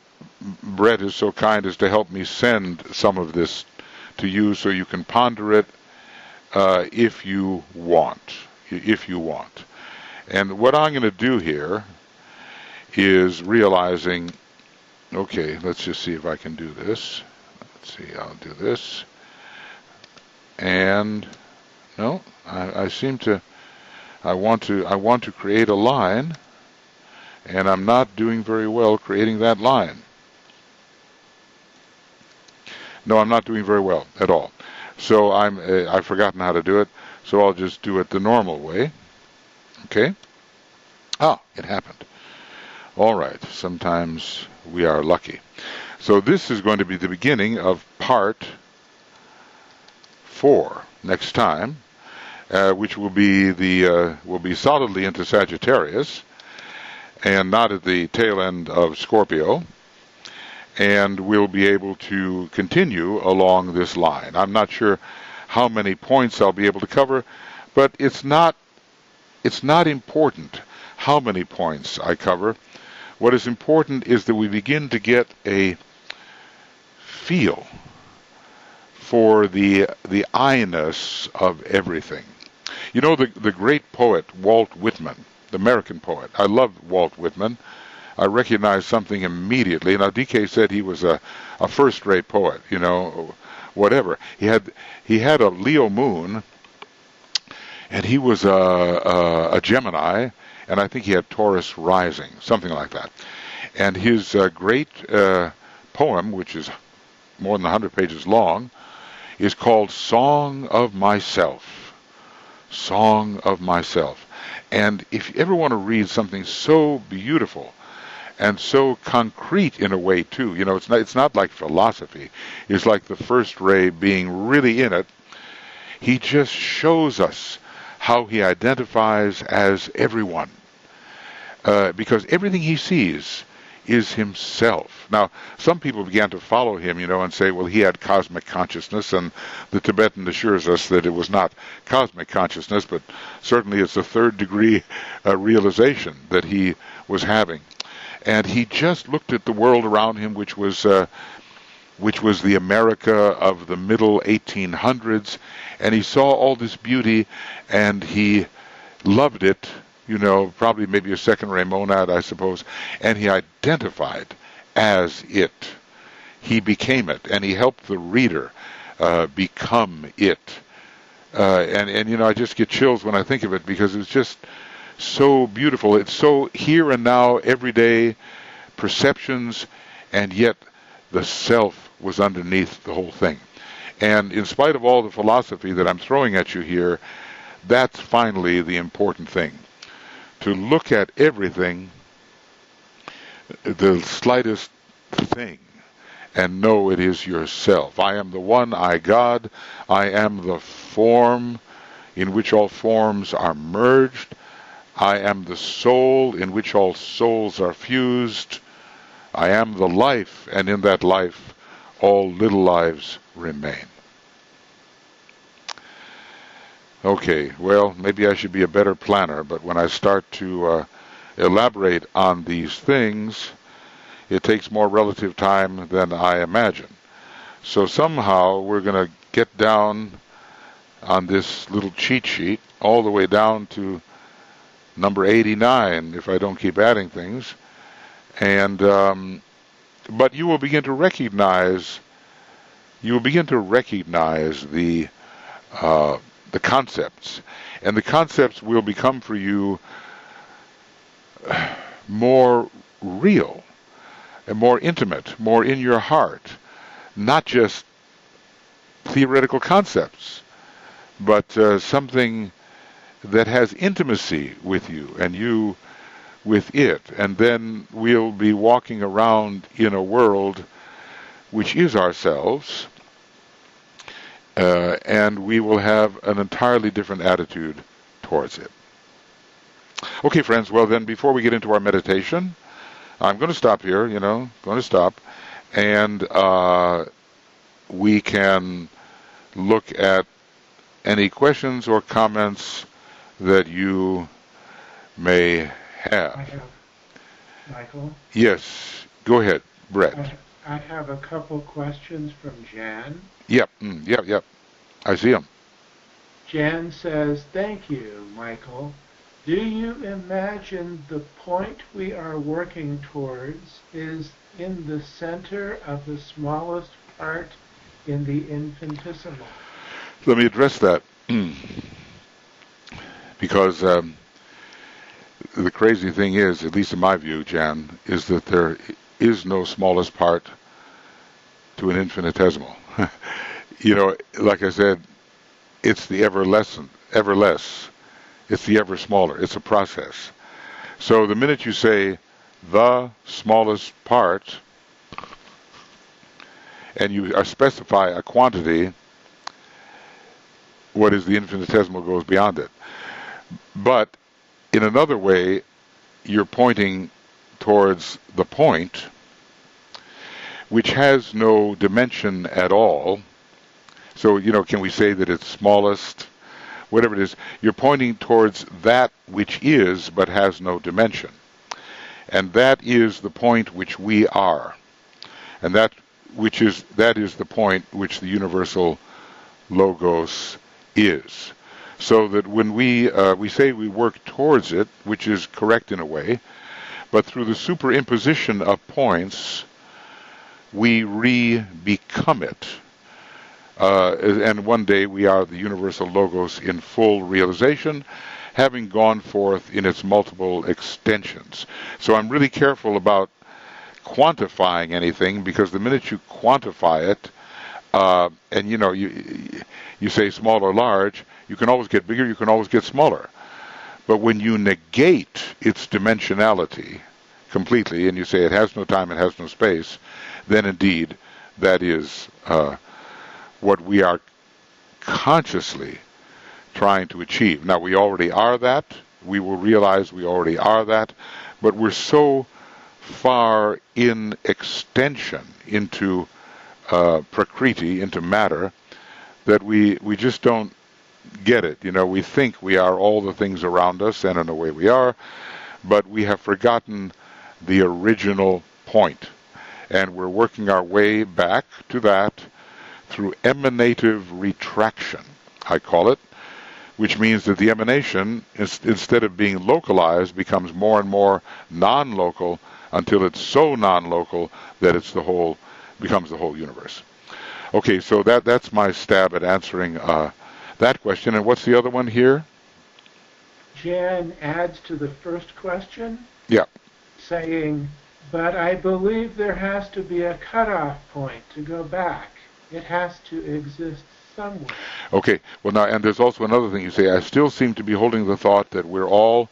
Brett is so kind as to help me send some of this to you so you can ponder it if you want. And what I'm going to do here is realizing, okay, let's just see if I can do this. Let's see, I'll do this. And no, I want to create a line, and I'm not doing very well creating that line. No, I'm not doing very well at all. So I've forgotten how to do it, so I'll just do it the normal way. Okay? Ah, it happened. All right, sometimes we are lucky. So this is going to be the beginning of part 4 next time, which will be solidly into Sagittarius and not at the tail end of Scorpio, and we'll be able to continue along this line. I'm not sure how many points I'll be able to cover, but it's not important how many points I cover. What is important is that we begin to get a feel for the I-ness of everything. You know, the great poet Walt Whitman, the American poet. I love Walt Whitman. I recognized something immediately. Now, DK said he was a first-rate poet, you know, whatever. He had a Leo moon, and he was a Gemini, and I think he had Taurus rising, something like that. And his great poem, which is more than 100 pages long, is called Song of Myself. Song of Myself. And if you ever want to read something so beautiful and so concrete in a way too, you know, it's not like philosophy. It's like the first ray being really in it. He just shows us how he identifies as everyone, because everything he sees is himself. Now, some people began to follow him, you know, and say, well, he had cosmic consciousness, and the Tibetan assures us that it was not cosmic consciousness, but certainly it's a third-degree realization that he was having. And he just looked at the world around him, which was the America of the middle 1800s, and he saw all this beauty, and he loved it, you know, probably maybe a second-ray monad, I suppose, and he identified as it. He became it, and he helped the reader become it. And you know, I just get chills when I think of it, because it's just so beautiful. It's so here and now, everyday perceptions, and yet the self was underneath the whole thing. And in spite of all the philosophy that I'm throwing at you here, that's finally the important thing. To look at everything, the slightest thing, and know it is yourself. I am the one, I God. I am the form in which all forms are merged. I am the soul in which all souls are fused. I am the life, and in that life all little lives remain. Okay, well, maybe I should be a better planner, but when I start to elaborate on these things, it takes more relative time than I imagine. So somehow we're going to get down on this little cheat sheet all the way down to number 89, if I don't keep adding things. And but you will begin to recognize the concepts, and the concepts will become for you more real and more intimate, more in your heart, not just theoretical concepts, but something that has intimacy with you and you with it. And then we'll be walking around in a world which is ourselves, and we will have an entirely different attitude towards it. Okay, friends, well then, before we get into our meditation, I'm going to stop here, and we can look at any questions or comments that you may have. I have, Michael? Yes, go ahead, Brett. I have a couple questions from Jan. Yep. I see them. Jan says, thank you, Michael. Do you imagine the point we are working towards is in the center of the smallest part in the infinitesimal? Let me address that. Because the crazy thing is, at least in my view, Jan, is that there is no smallest part to an infinitesimal. You know, like I said, it's the ever less. It's the ever smaller. It's a process. So the minute you say the smallest part, and you specify a quantity, what is the infinitesimal goes beyond it. But in another way, you're pointing towards the point, which has no dimension at all. So, can we say that it's smallest? Whatever it is, you're pointing towards that which is but has no dimension. And that is the point which we are. And that is the point which the universal logos is. So that when we say we work towards it, which is correct in a way, but through the superimposition of points, we re-become it. And one day we are the universal logos in full realization, having gone forth in its multiple extensions. So I'm really careful about quantifying anything, because the minute you quantify it, and you say small or large, you can always get bigger, you can always get smaller. But when you negate its dimensionality completely, and you say it has no time, it has no space, then indeed that is what we are consciously trying to achieve. Now, we already are that. We will realize we already are that. But we're so far in extension into prakriti, into matter, that we just don't get it. We think we are all the things around us, and in a way we are, but we have forgotten the original point. And we're working our way back to that through emanative retraction, I call it, which means that the emanation, instead of being localized, becomes more and more non-local, until it's so non-local that it's becomes the whole universe. Okay, so that's my stab at answering that question. And what's the other one here? Jan adds to the first question, Yeah. saying, but I believe there has to be a cutoff point to go back. It has to exist somewhere. Okay, well now, and there's also another thing you say. I still seem to be holding the thought that we're all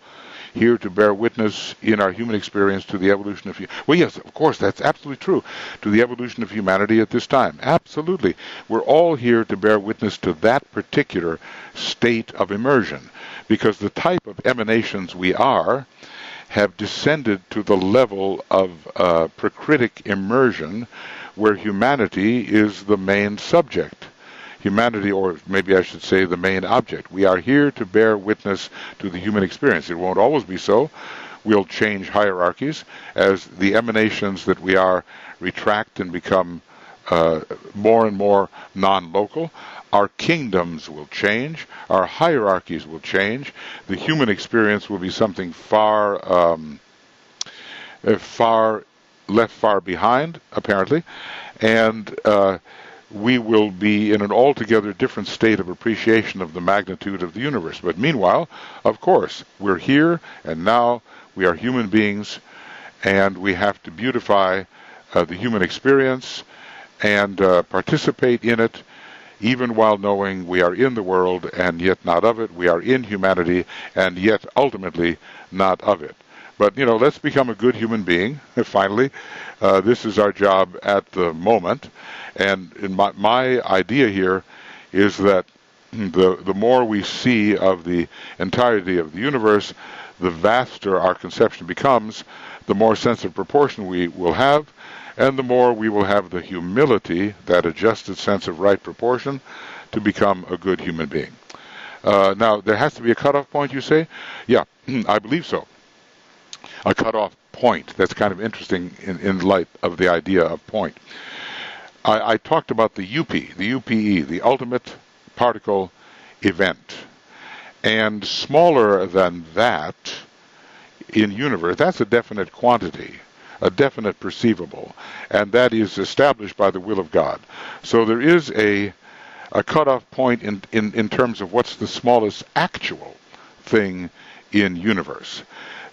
here to bear witness in our human experience to the evolution of well, yes, of course, that's absolutely true, to the evolution of humanity at this time. Absolutely. We're all here to bear witness to that particular state of immersion, because the type of emanations we are have descended to the level of pracritic immersion, where humanity is the main subject. Humanity, or maybe I should say the main object. We are here to bear witness to the human experience. It won't always be so. We'll change hierarchies as the emanations that we are retract and become more and more non-local. Our kingdoms will change. Our hierarchies will change. The human experience will be something far left far behind, apparently, and we will be in an altogether different state of appreciation of the magnitude of the universe. But meanwhile, of course, we're here, and now we are human beings, and we have to beautify the human experience and participate in it, even while knowing we are in the world and yet not of it. We are in humanity and yet ultimately not of it. But, let's become a good human being, finally. This is our job at the moment. And in my idea here is that the more we see of the entirety of the universe, the vaster our conception becomes, the more sense of proportion we will have, and the more we will have the humility, that adjusted sense of right proportion, to become a good human being. Now, there has to be a cutoff point, you say? Yeah, I believe so. A cutoff point. That's kind of interesting in light of the idea of point. I talked about the UPE, the ultimate particle event. And smaller than that in universe, that's a definite quantity, a definite perceivable, and that is established by the will of God. So there is a cutoff point in terms of what's the smallest actual thing in universe.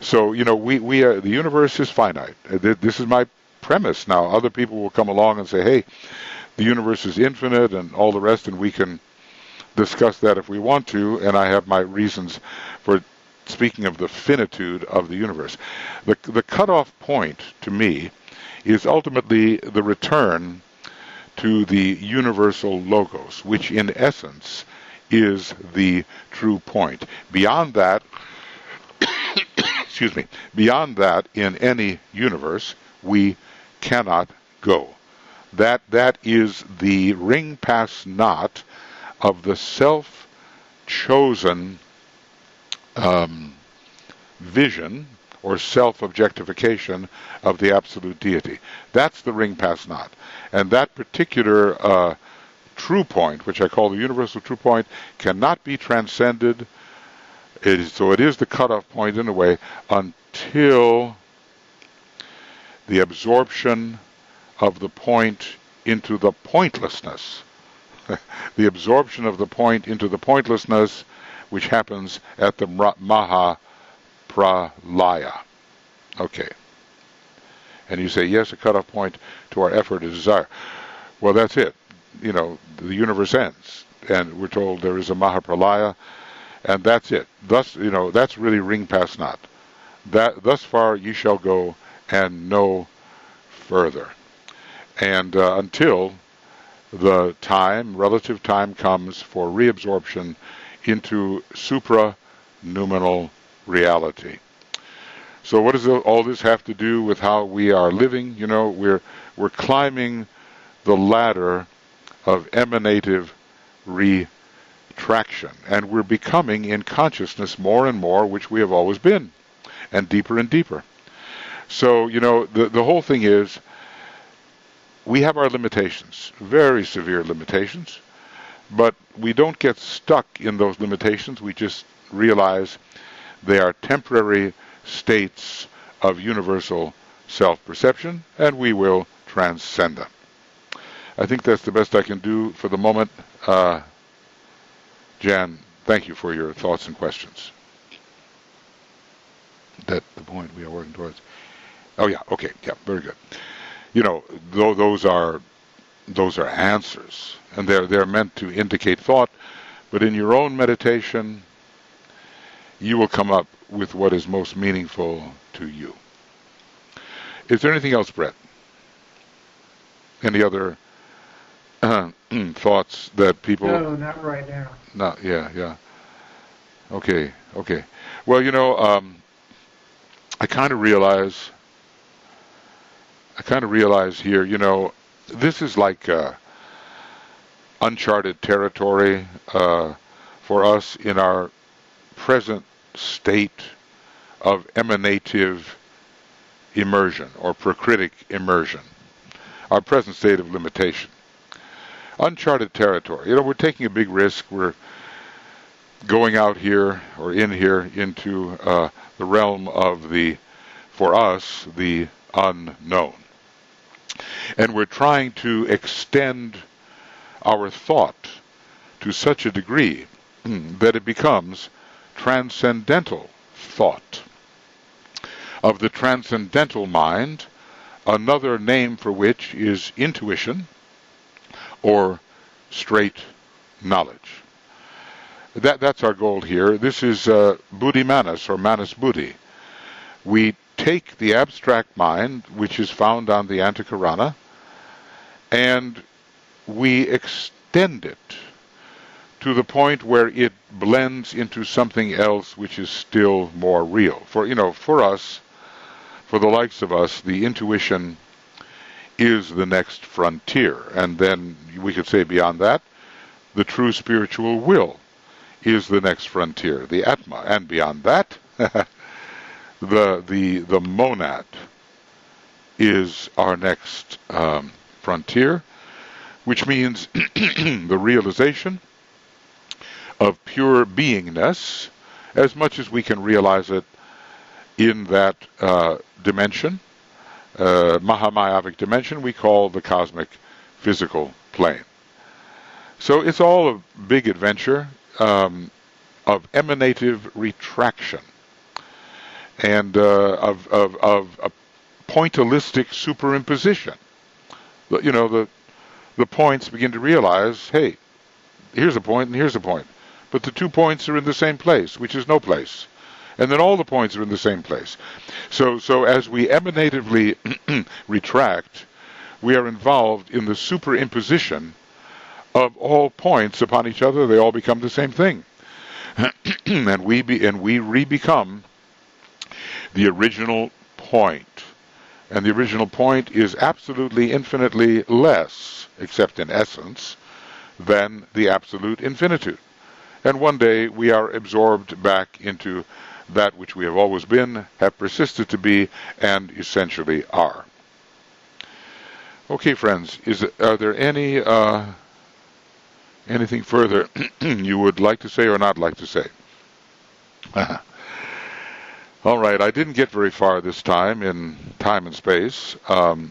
So, we are, the universe is finite. This is my premise. Now, other people will come along and say, hey, the universe is infinite and all the rest, and we can discuss that if we want to, and I have my reasons for speaking of the finitude of the universe. The cutoff point, to me, is ultimately the return to the universal logos, which in essence is the true point. Beyond that, excuse me, beyond that, in any universe, we cannot go. That is the ring pass knot of the self-chosen vision or self-objectification of the absolute deity. That's the ring pass knot. And that particular true point, which I call the universal true point, cannot be transcended. So it is the cutoff point in a way until the absorption of the point into the pointlessness. The absorption of the point into the pointlessness, which happens at the Maha Pralaya. Okay. And you say, yes, a cutoff point to our effort and desire. Well, that's it. You know, the universe ends. And we're told there is a Maha Pralaya, and that's it. Thus, you know, that's really ring past knot. That thus far ye shall go and no further. And until the time, relative time comes for reabsorption into supra-noumenal reality. So what does all this have to do with how we are living? You know, we're climbing the ladder of emanative retraction, and we're becoming in consciousness more and more, which we have always been, and deeper. So, you know, the whole thing is, we have our limitations, very severe limitations, but we don't get stuck in those limitations. We just realize they are temporary states of universal self-perception, and we will transcend them. I think that's the best I can do for the moment. Jan, thank you for your thoughts and questions. That's the point we are working towards. Oh yeah, okay, yeah, very good. You know, those are answers, and they're meant to indicate thought, but in your own meditation, you will come up with what is most meaningful to you. Is there anything else, Brett? Any other thoughts that people... No, not right now. Not, yeah. Okay. Well, you know, I kind of realize here, you know, this is like uncharted territory for us in our present state of emanative immersion or procritic immersion, our present state of limitation. Uncharted territory. You know, we're taking a big risk. We're going out here or in here into the realm of for us, the unknown. And we're trying to extend our thought to such a degree that it becomes transcendental thought. Of the transcendental mind, another name for which is intuition or straight knowledge. That's our goal here. This is Buddhi Manas or Manas Buddhi. We take the abstract mind, which is found on the Antakarana, and we extend it to the point where it blends into something else which is still more real. For us, for the likes of us, the intuition is the next frontier. And then we could say beyond that, the true spiritual will is the next frontier, the Atma. And beyond that, the monad is our next frontier, which means the realization of pure beingness, as much as we can realize it in that dimension, Mahamayavic dimension, we call the cosmic physical plane. So it's all a big adventure of emanative retraction and of a pointillistic superimposition. You know, the points begin to realize, hey, here's a point and here's a point. But the 2 points are in the same place, which is no place. And then all the points are in the same place. So as we emanatively retract, we are involved in the superimposition of all points upon each other. They all become the same thing. and we re-become the original point. And the original point is absolutely infinitely less, except in essence, than the absolute infinitude. And one day we are absorbed back into that which we have always been, have persisted to be, and essentially are. Okay, friends, are there anything further you would like to say or not like to say? All right, I didn't get very far this time in time and space. But,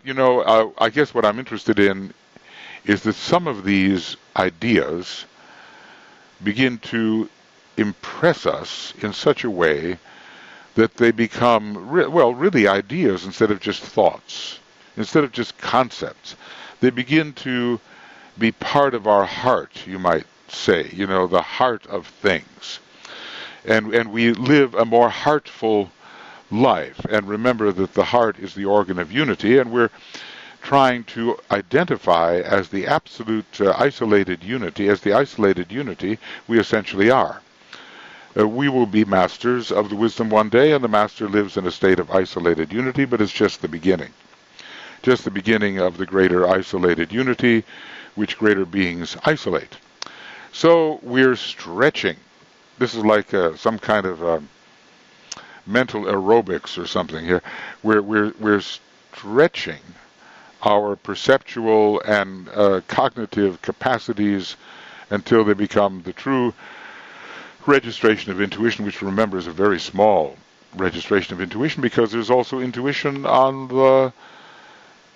I guess what I'm interested in is that some of these ideas begin to impress us in such a way that they become, really ideas instead of just thoughts, instead of just concepts. They begin to be part of our heart, you might say, the heart of things. And we live a more heartful life. And remember that the heart is the organ of unity, and we're trying to identify as the absolute isolated unity, as the isolated unity we essentially are. We will be masters of the wisdom one day, and the master lives in a state of isolated unity, but it's just the beginning. Just the beginning of the greater isolated unity, which greater beings isolate. So we're stretching. This is like some kind of mental aerobics or something here. We're stretching our perceptual and cognitive capacities until they become the true registration of intuition, which, remember, is a very small registration of intuition, because there's also intuition on the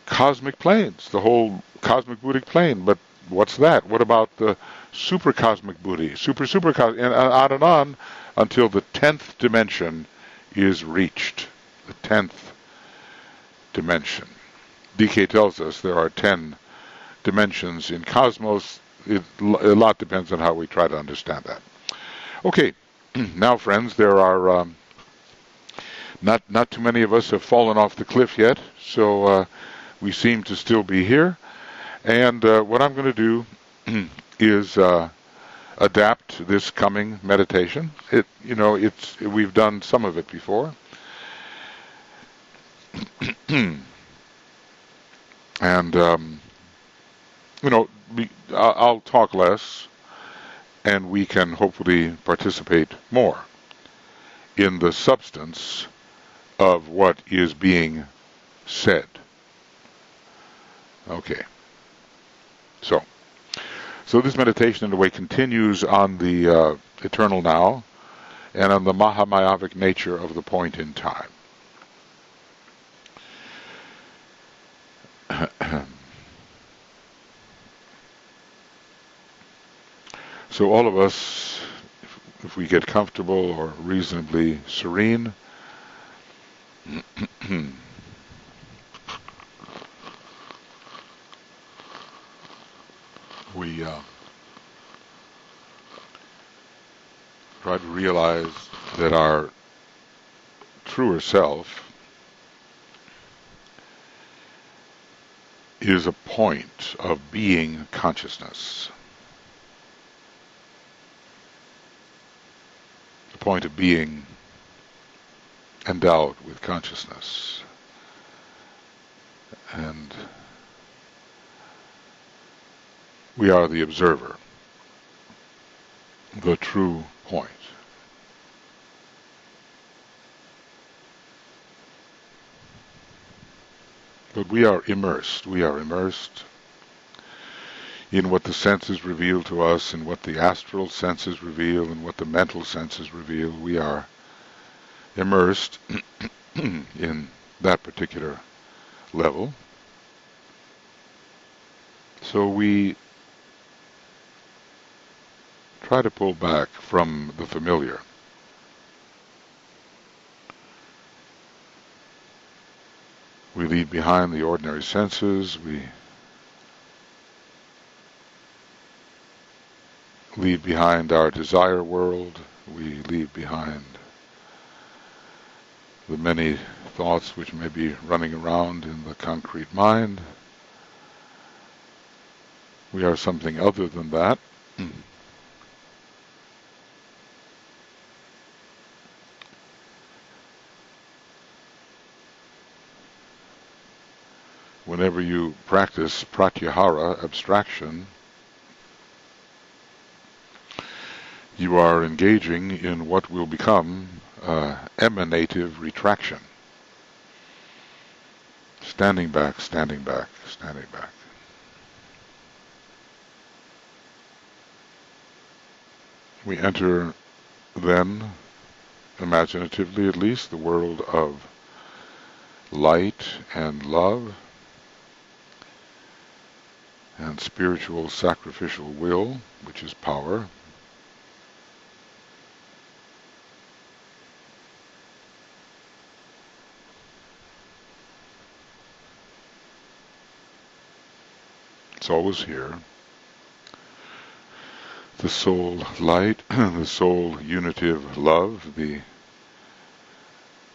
cosmic planes, the whole cosmic Buddhic plane. But what's that? What about the supercosmic Buddhi, supercosmic, and on until the 10th dimension is reached. The 10th dimension. DK tells us there are 10 dimensions in cosmos. A lot depends on how we try to understand that. Okay, now, friends, there are not too many of us have fallen off the cliff yet, so we seem to still be here. And what I'm going to do is adapt this coming meditation. We've done some of it before. And, I'll talk less, and we can hopefully participate more in the substance of what is being said. Okay. So this meditation, in a way, continues on the eternal now and on the Mahamayavic nature of the point in time. So all of us, if we get comfortable or reasonably serene, we try to realize that our truer self is a point of being consciousness. The point of being endowed with consciousness. And we are the observer, the true point. But we are immersed in what the senses reveal to us, and what the astral senses reveal, and what the mental senses reveal. We are immersed in that particular level. So we try to pull back from the familiar. We leave behind the ordinary senses. We leave behind our desire world, we leave behind the many thoughts which may be running around in the concrete mind. We are something other than that. Whenever you practice pratyahara, abstraction, you are engaging in what will become emanative retraction. Standing back, standing back, standing back. We enter then, imaginatively at least, the world of light and love and spiritual sacrificial will, which is power. It's always here. The soul light, the soul unitive love, the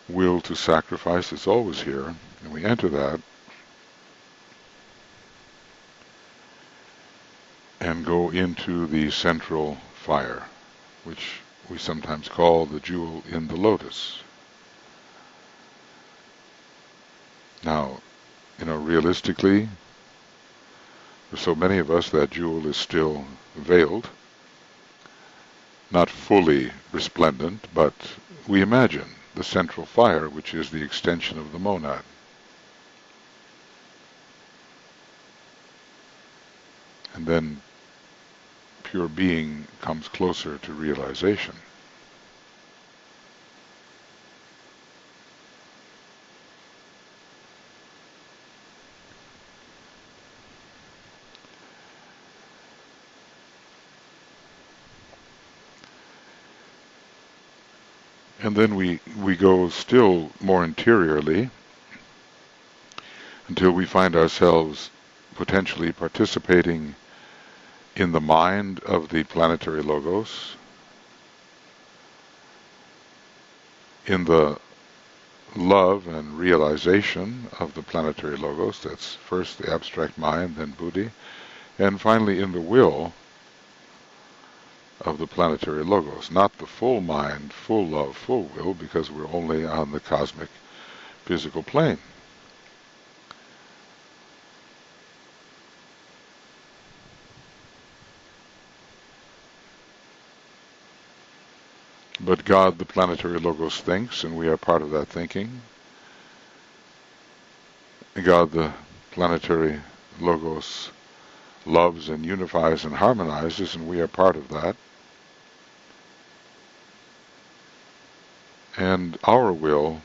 will to sacrifice is always here, and we enter that and go into the central fire, which we sometimes call the jewel in the lotus. Now, realistically, for so many of us, that jewel is still veiled, not fully resplendent, but we imagine the central fire, which is the extension of the monad. And then pure being comes closer to realization. And then we go still more interiorly until we find ourselves potentially participating in the mind of the planetary logos, in the love and realization of the planetary logos. That's first the abstract mind, then buddhi, and finally in the will of the planetary logos. Not the full mind, full love, full will, because we're only on the cosmic physical plane. But God, the planetary logos, thinks, and we are part of that thinking. God, the planetary logos, loves and unifies and harmonizes, and we are part of that. And our will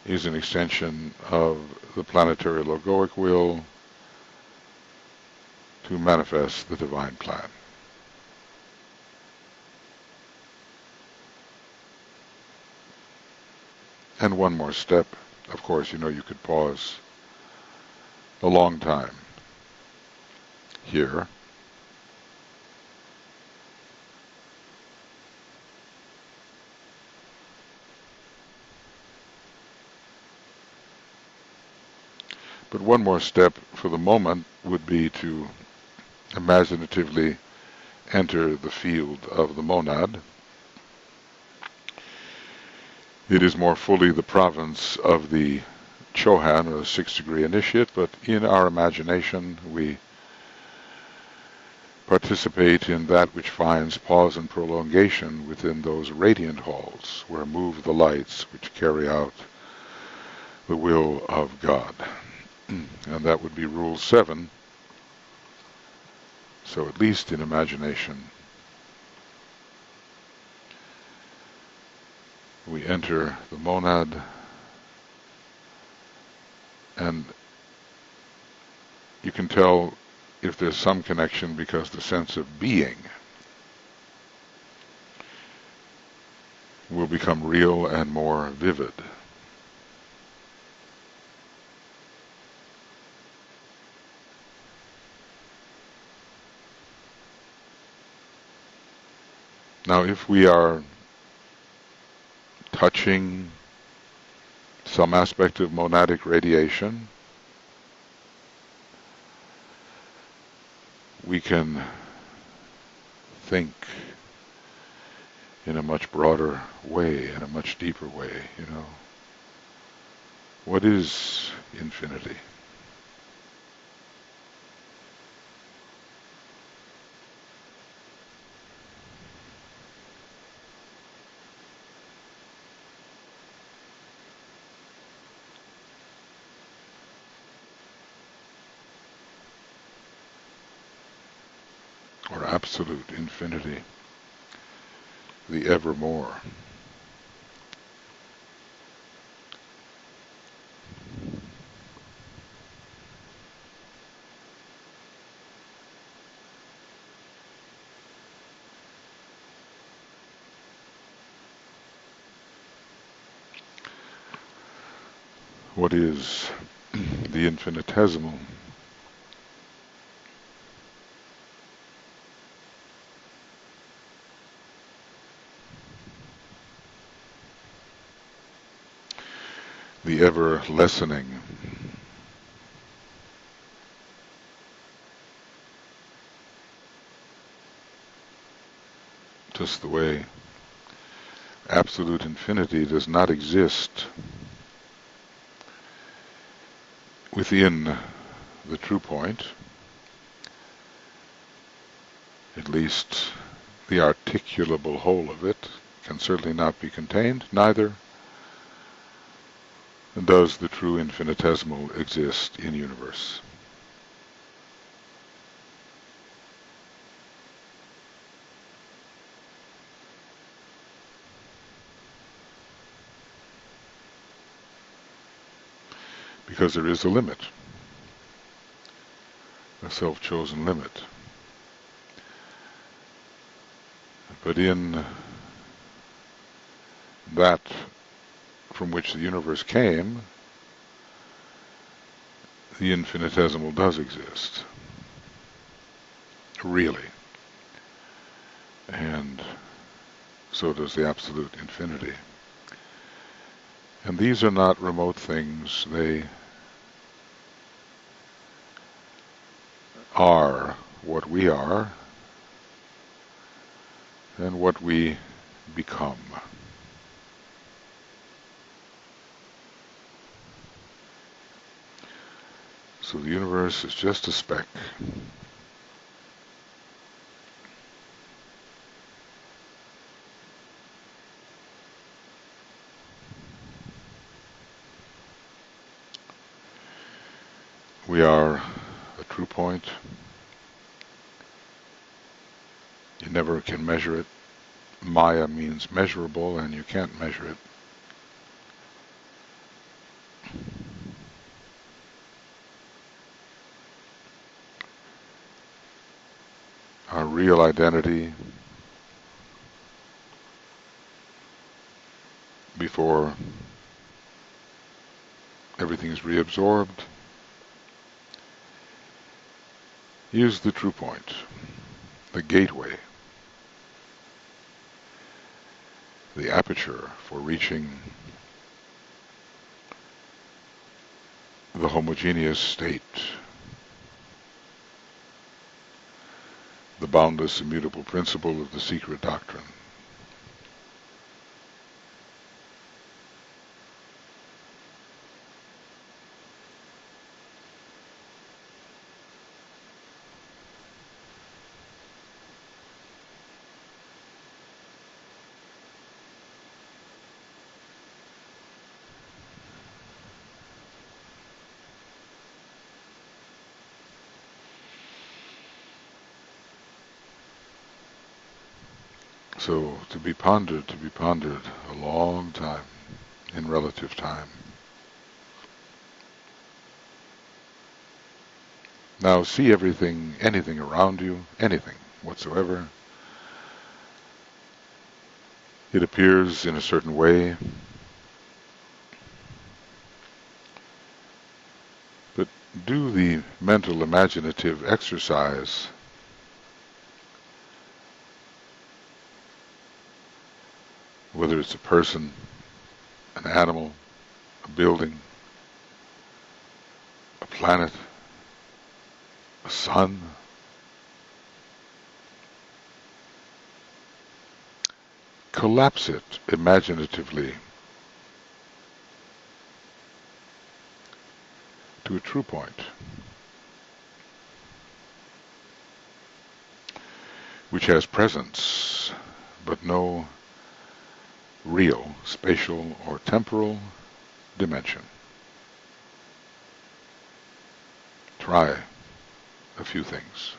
is an extension of the planetary logoic will to manifest the divine plan. And one more step. Of course, you could pause a long time here. But one more step for the moment would be to imaginatively enter the field of the monad. It is more fully the province of the Chohan, or the sixth-degree initiate, but in our imagination we participate in that which finds pause and prolongation within those radiant halls, where move the lights which carry out the will of God. And that would be Rule 7. So at least in imagination, we enter the monad, and you can tell if there's some connection because the sense of being will become real and more vivid. Now, if we are touching some aspect of monadic radiation, we can think in a much broader way, in a much deeper way, you know. What is infinity? Or absolute infinity, the evermore. What is the infinitesimal? The ever lessening. Just the way absolute infinity does not exist within the true point, at least the articulable whole of it can certainly not be contained, neither does the true infinitesimal exist in universe. Because there is a limit, a self-chosen limit. But in that from which the universe came, the infinitesimal does exist, really. And so does the absolute infinity. And these are not remote things, they are what we are and what we become. So the universe is just a speck. We are a true point. You never can measure it. Maya means measurable, and you can't measure it. Our real identity, before everything is reabsorbed, is the true point, the gateway, the aperture for reaching the homogeneous state, the boundless, immutable principle of the secret doctrine. So to be pondered a long time in relative time. Now see everything, anything around you, anything whatsoever. It appears in a certain way, but do the mental imaginative exercise whether it's a person, an animal, a building, a planet, a sun. Collapse it imaginatively to a true point, which has presence, but no real spatial or temporal dimension. Try a few things.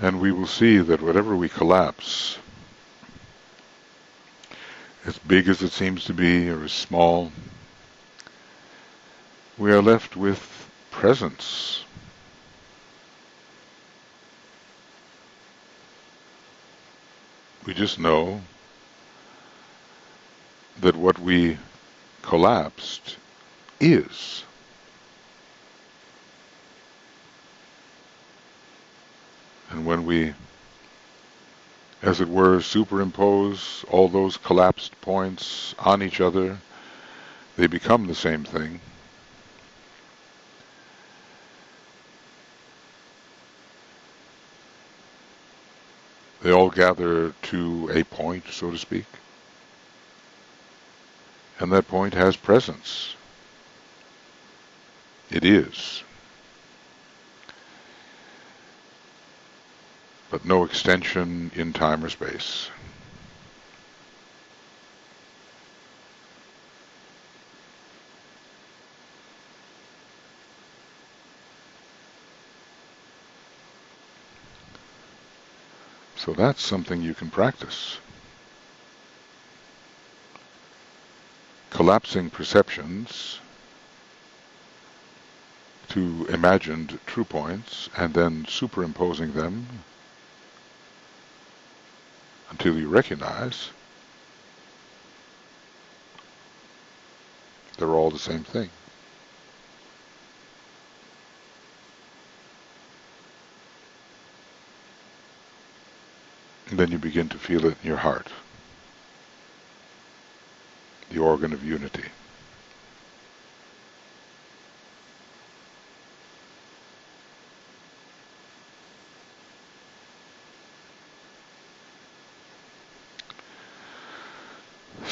And we will see that whatever we collapse, as big as it seems to be or as small, we are left with presence. We just know that what we collapsed is. And when we, as it were, superimpose all those collapsed points on each other, they become the same thing. They all gather to a point, so to speak. And that point has presence. It is. But no extension in time or space. So that's something you can practice. Collapsing perceptions to imagined true points and then superimposing them until you recognize they're all the same thing. And then you begin to feel it in your heart, the organ of unity.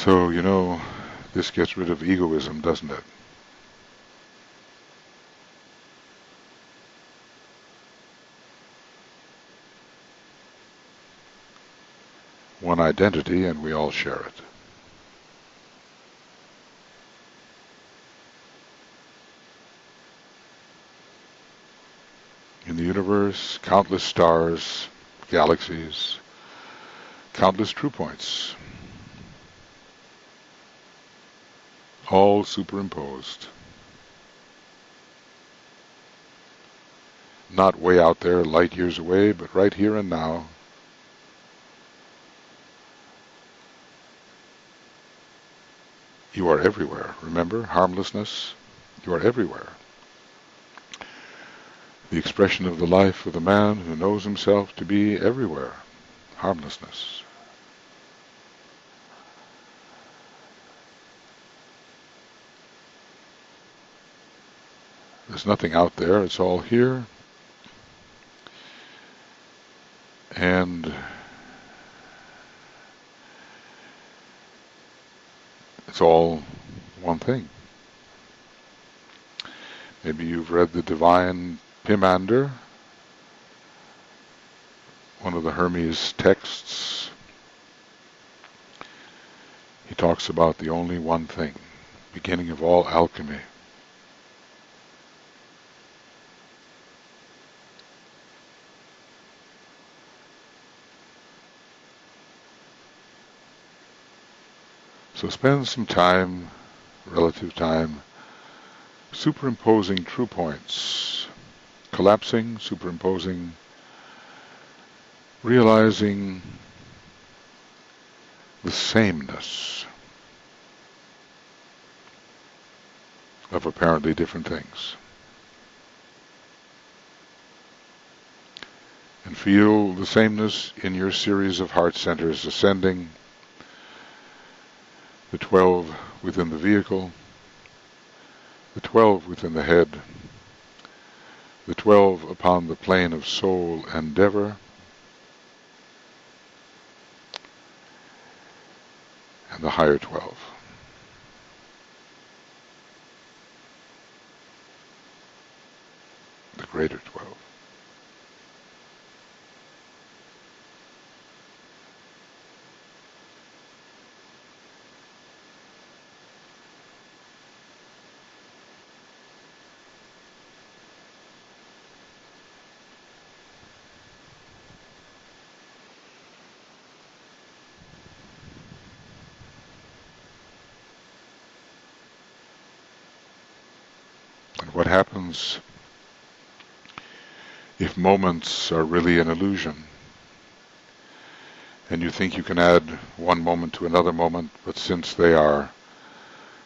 So, you know, this gets rid of egoism, doesn't it? One identity, and we all share it. In the universe, countless stars, galaxies, countless true points, all superimposed. Not way out there, light years away, but right here and now. You are everywhere. Remember, harmlessness? You are everywhere. The expression of the life of the man who knows himself to be everywhere. Harmlessness. There's nothing out there, it's all here. And it's all one thing. Maybe you've read the divine Pimander, one of the Hermes texts, he talks about the only one thing, beginning of all alchemy. So spend some time, relative time, superimposing true points, collapsing, superimposing, realizing the sameness of apparently different things. And feel the sameness in your series of heart centers ascending, the 12 within the vehicle, the 12 within the head, the 12 upon the plane of soul endeavor, and the higher 12. The greater 12. And what happens if moments are really an illusion, and you think you can add one moment to another moment, but since they are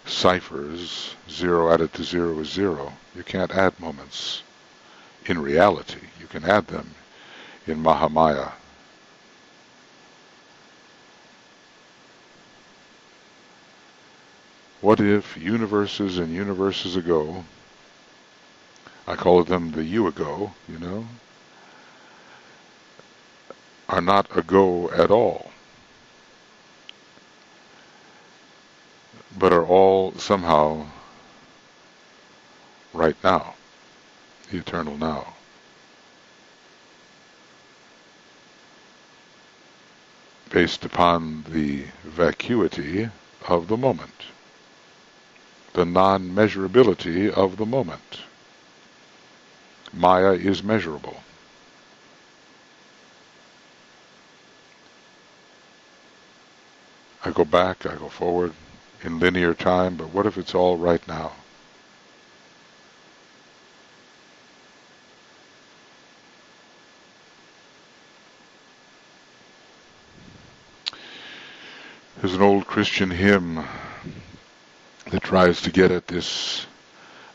ciphers, 0 added to 0 is 0, you can't add moments. In reality, you can add them in Mahamaya. What if universes and universes ago, I call them the you ago, are not ago at all, but are all somehow right now, the eternal now. Based upon the vacuity of the moment, the non-measurability of the moment. Maya is measurable. I go back, I go forward in linear time, but what if it's all right now? There's an old Christian hymn that tries to get at this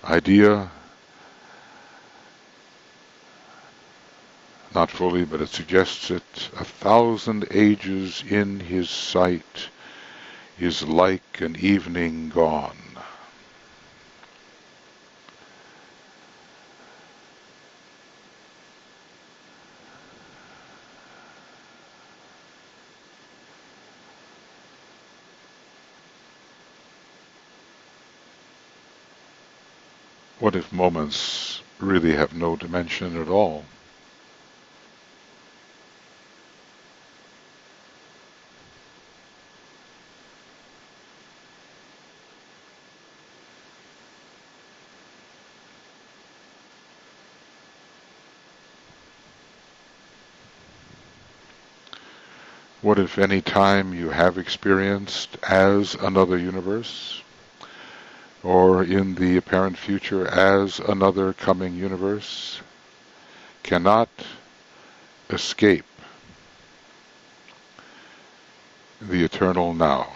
idea, not fully, but it suggests it. 1,000 ages in his sight is like an evening gone. What if moments really have no dimension at all? What if any time you have experienced as another universe, or in the apparent future as another coming universe, cannot escape the eternal now?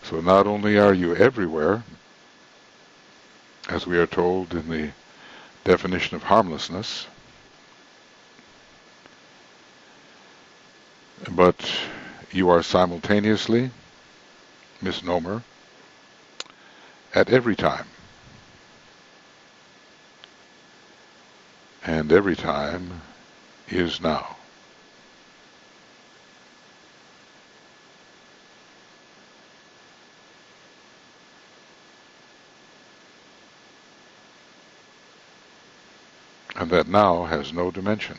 So not only are you everywhere, as we are told in the definition of harmlessness, but you are simultaneously, misnomer, at every time, and every time is now. And that now has no dimension.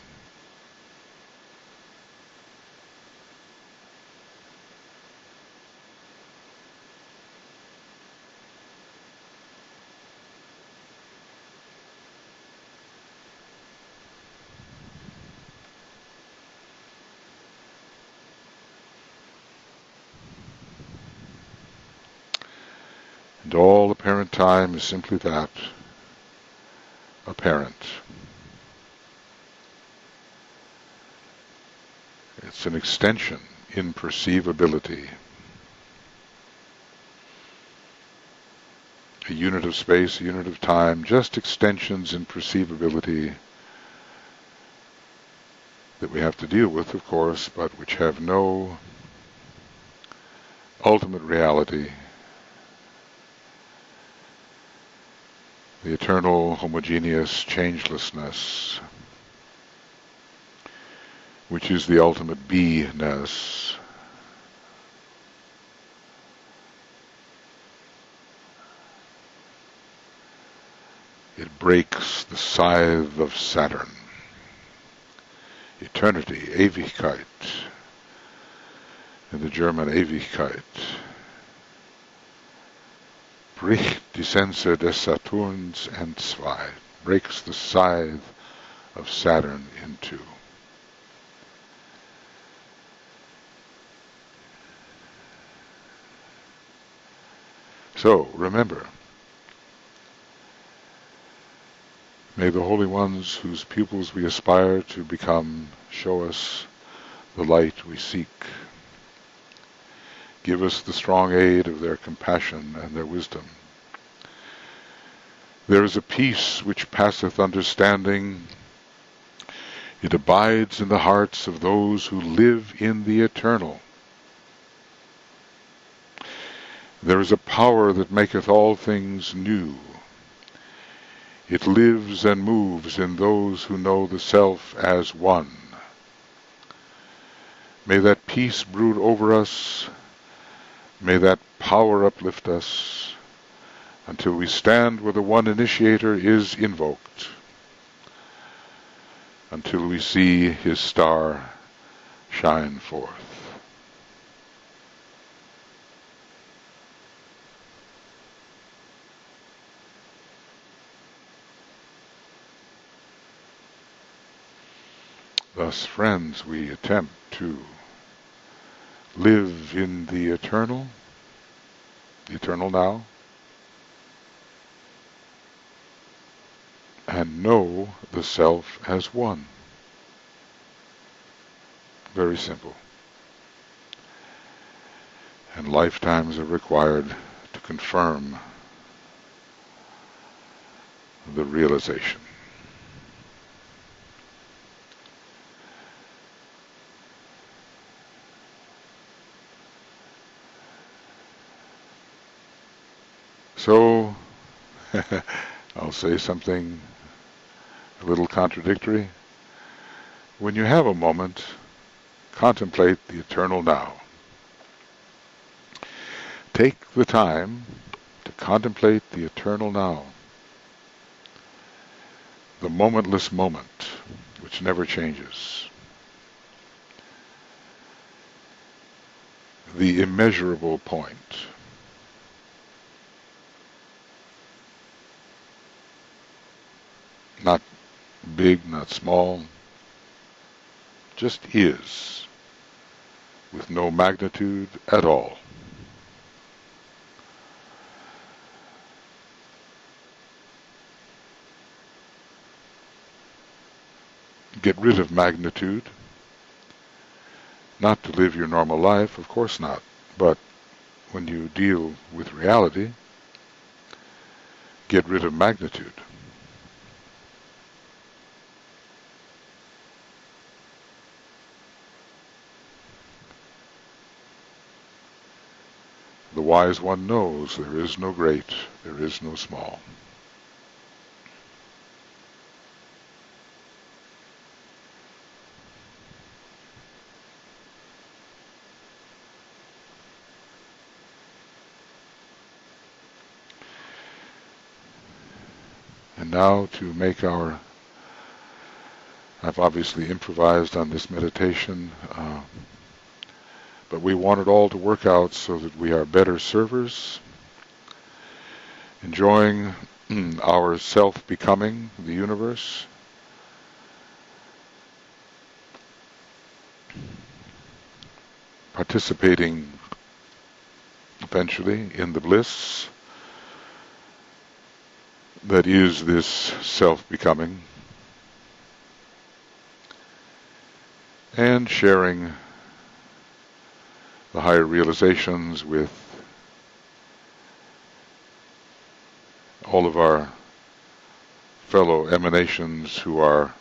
And all apparent time is simply that, apparent. It's an extension in perceivability. A unit of space, a unit of time, just extensions in perceivability that we have to deal with, of course, but which have no ultimate reality. The eternal, homogeneous changelessness, which is the ultimate be-ness. It breaks the scythe of Saturn. Eternity, Ewigkeit, in the German Ewigkeit. Bricht die Sense des Saturns entzwei, breaks the scythe of Saturn in two. So, remember, may the holy ones whose pupils we aspire to become show us the light we seek. Give us the strong aid of their compassion and their wisdom. There is a peace which passeth understanding. It abides in the hearts of those who live in the eternal. There is a power that maketh all things new. It lives and moves in those who know the self as one. May that peace brood over us. May that power uplift us until we stand where the one initiator is invoked, until we see his star shine forth. Thus, friends, we attempt to live in the eternal now, and know the self as one. Very simple. And lifetimes are required to confirm the realization. So, I'll say something a little contradictory. When you have a moment, contemplate the eternal now. Take the time to contemplate the eternal now. The momentless moment, which never changes. The immeasurable point. Not big, not small, just is, with no magnitude at all. Get rid of magnitude, not to live your normal life, of course not, but when you deal with reality, get rid of magnitude. The wise one knows there is no great, there is no small. And now to make I've obviously improvised on this meditation, but we want it all to work out so that we are better servers, enjoying our self-becoming, the universe, participating eventually in the bliss that is this self-becoming, and sharing the higher realizations with all of our fellow emanations who are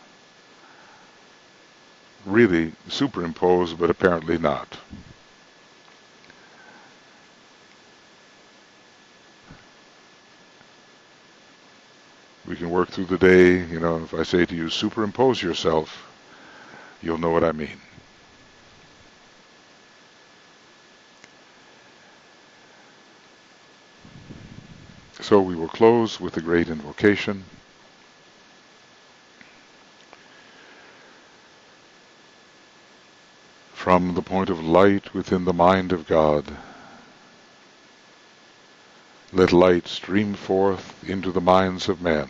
really superimposed, but apparently not. We can work through the day, if I say to you, superimpose yourself, you'll know what I mean. So we will close with a great invocation. From the point of light within the mind of God, let light stream forth into the minds of men.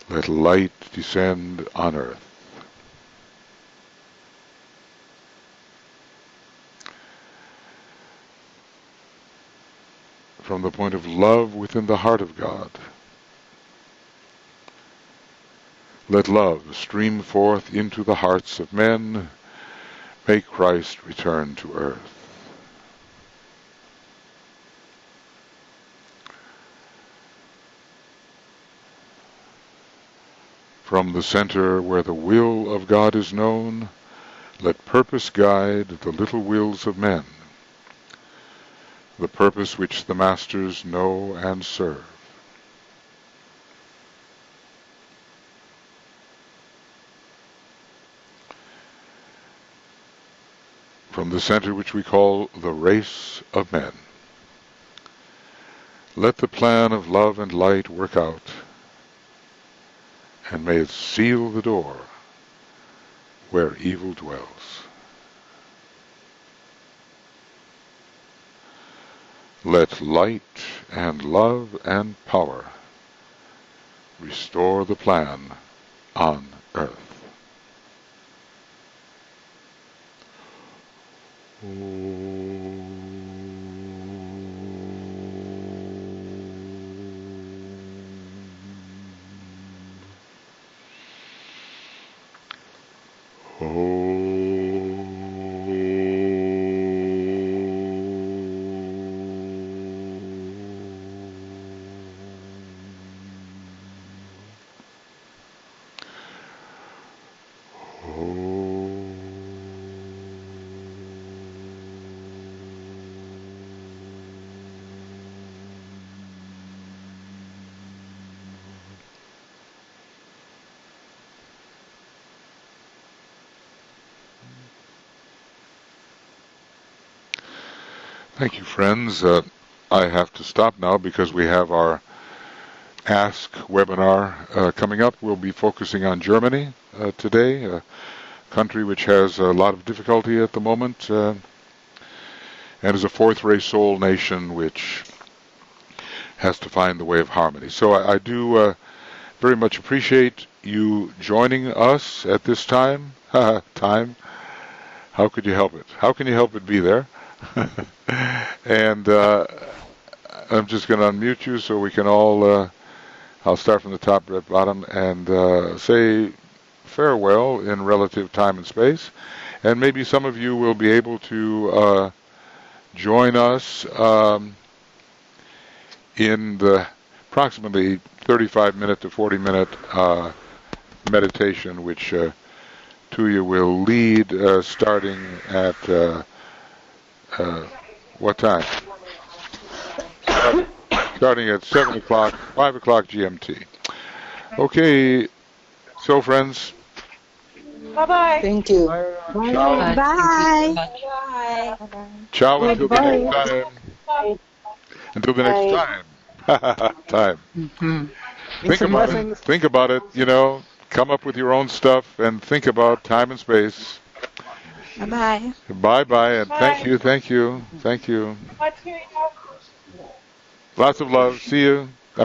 Let light descend on earth. From the point of love within the heart of God, let love stream forth into the hearts of men. May Christ return to earth. From the center where the will of God is known, let purpose guide the little wills of men, the purpose which the masters know and serve. From the center which we call the race of men, let the plan of love and light work out, and may it seal the door where evil dwells. Let light and love and power restore the plan on earth. Thank you, friends. I have to stop now because we have our Ask webinar coming up. We'll be focusing on Germany today, a country which has a lot of difficulty at the moment, and is a fourth-ray soul nation which has to find the way of harmony. So I do very much appreciate you joining us at this time. Time. How could you help it? How can you help it be there? And I'm just going to unmute you so we can all, I'll start from the top at bottom, and say farewell in relative time and space. And maybe some of you will be able to join us in the approximately 35-minute to 40-minute meditation, which Tuya will lead starting at what time? Starting at 7 o'clock, 5 o'clock GMT. Okay, so friends. Bye-bye. Thank you. Bye. Bye. Bye. Ciao until the Bye. next time. Bye. Until the next time. Time. Mhm. Think about it. Think about it. Come up with your own stuff and think about time and space. Bye-bye. Bye-bye, and thank Bye. you, thank you, thank you. What's here, Lots of love. See you. I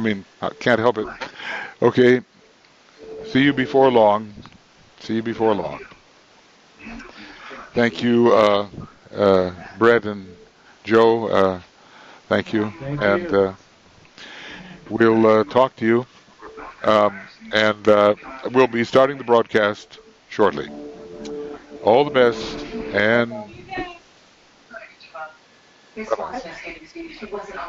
can't help it. Okay. See you before long. See you before long. Thank you, Brett and Joe. Thank you. Thank And you. we'll talk to you. And we'll be starting the broadcast shortly. All the best. And bye-bye.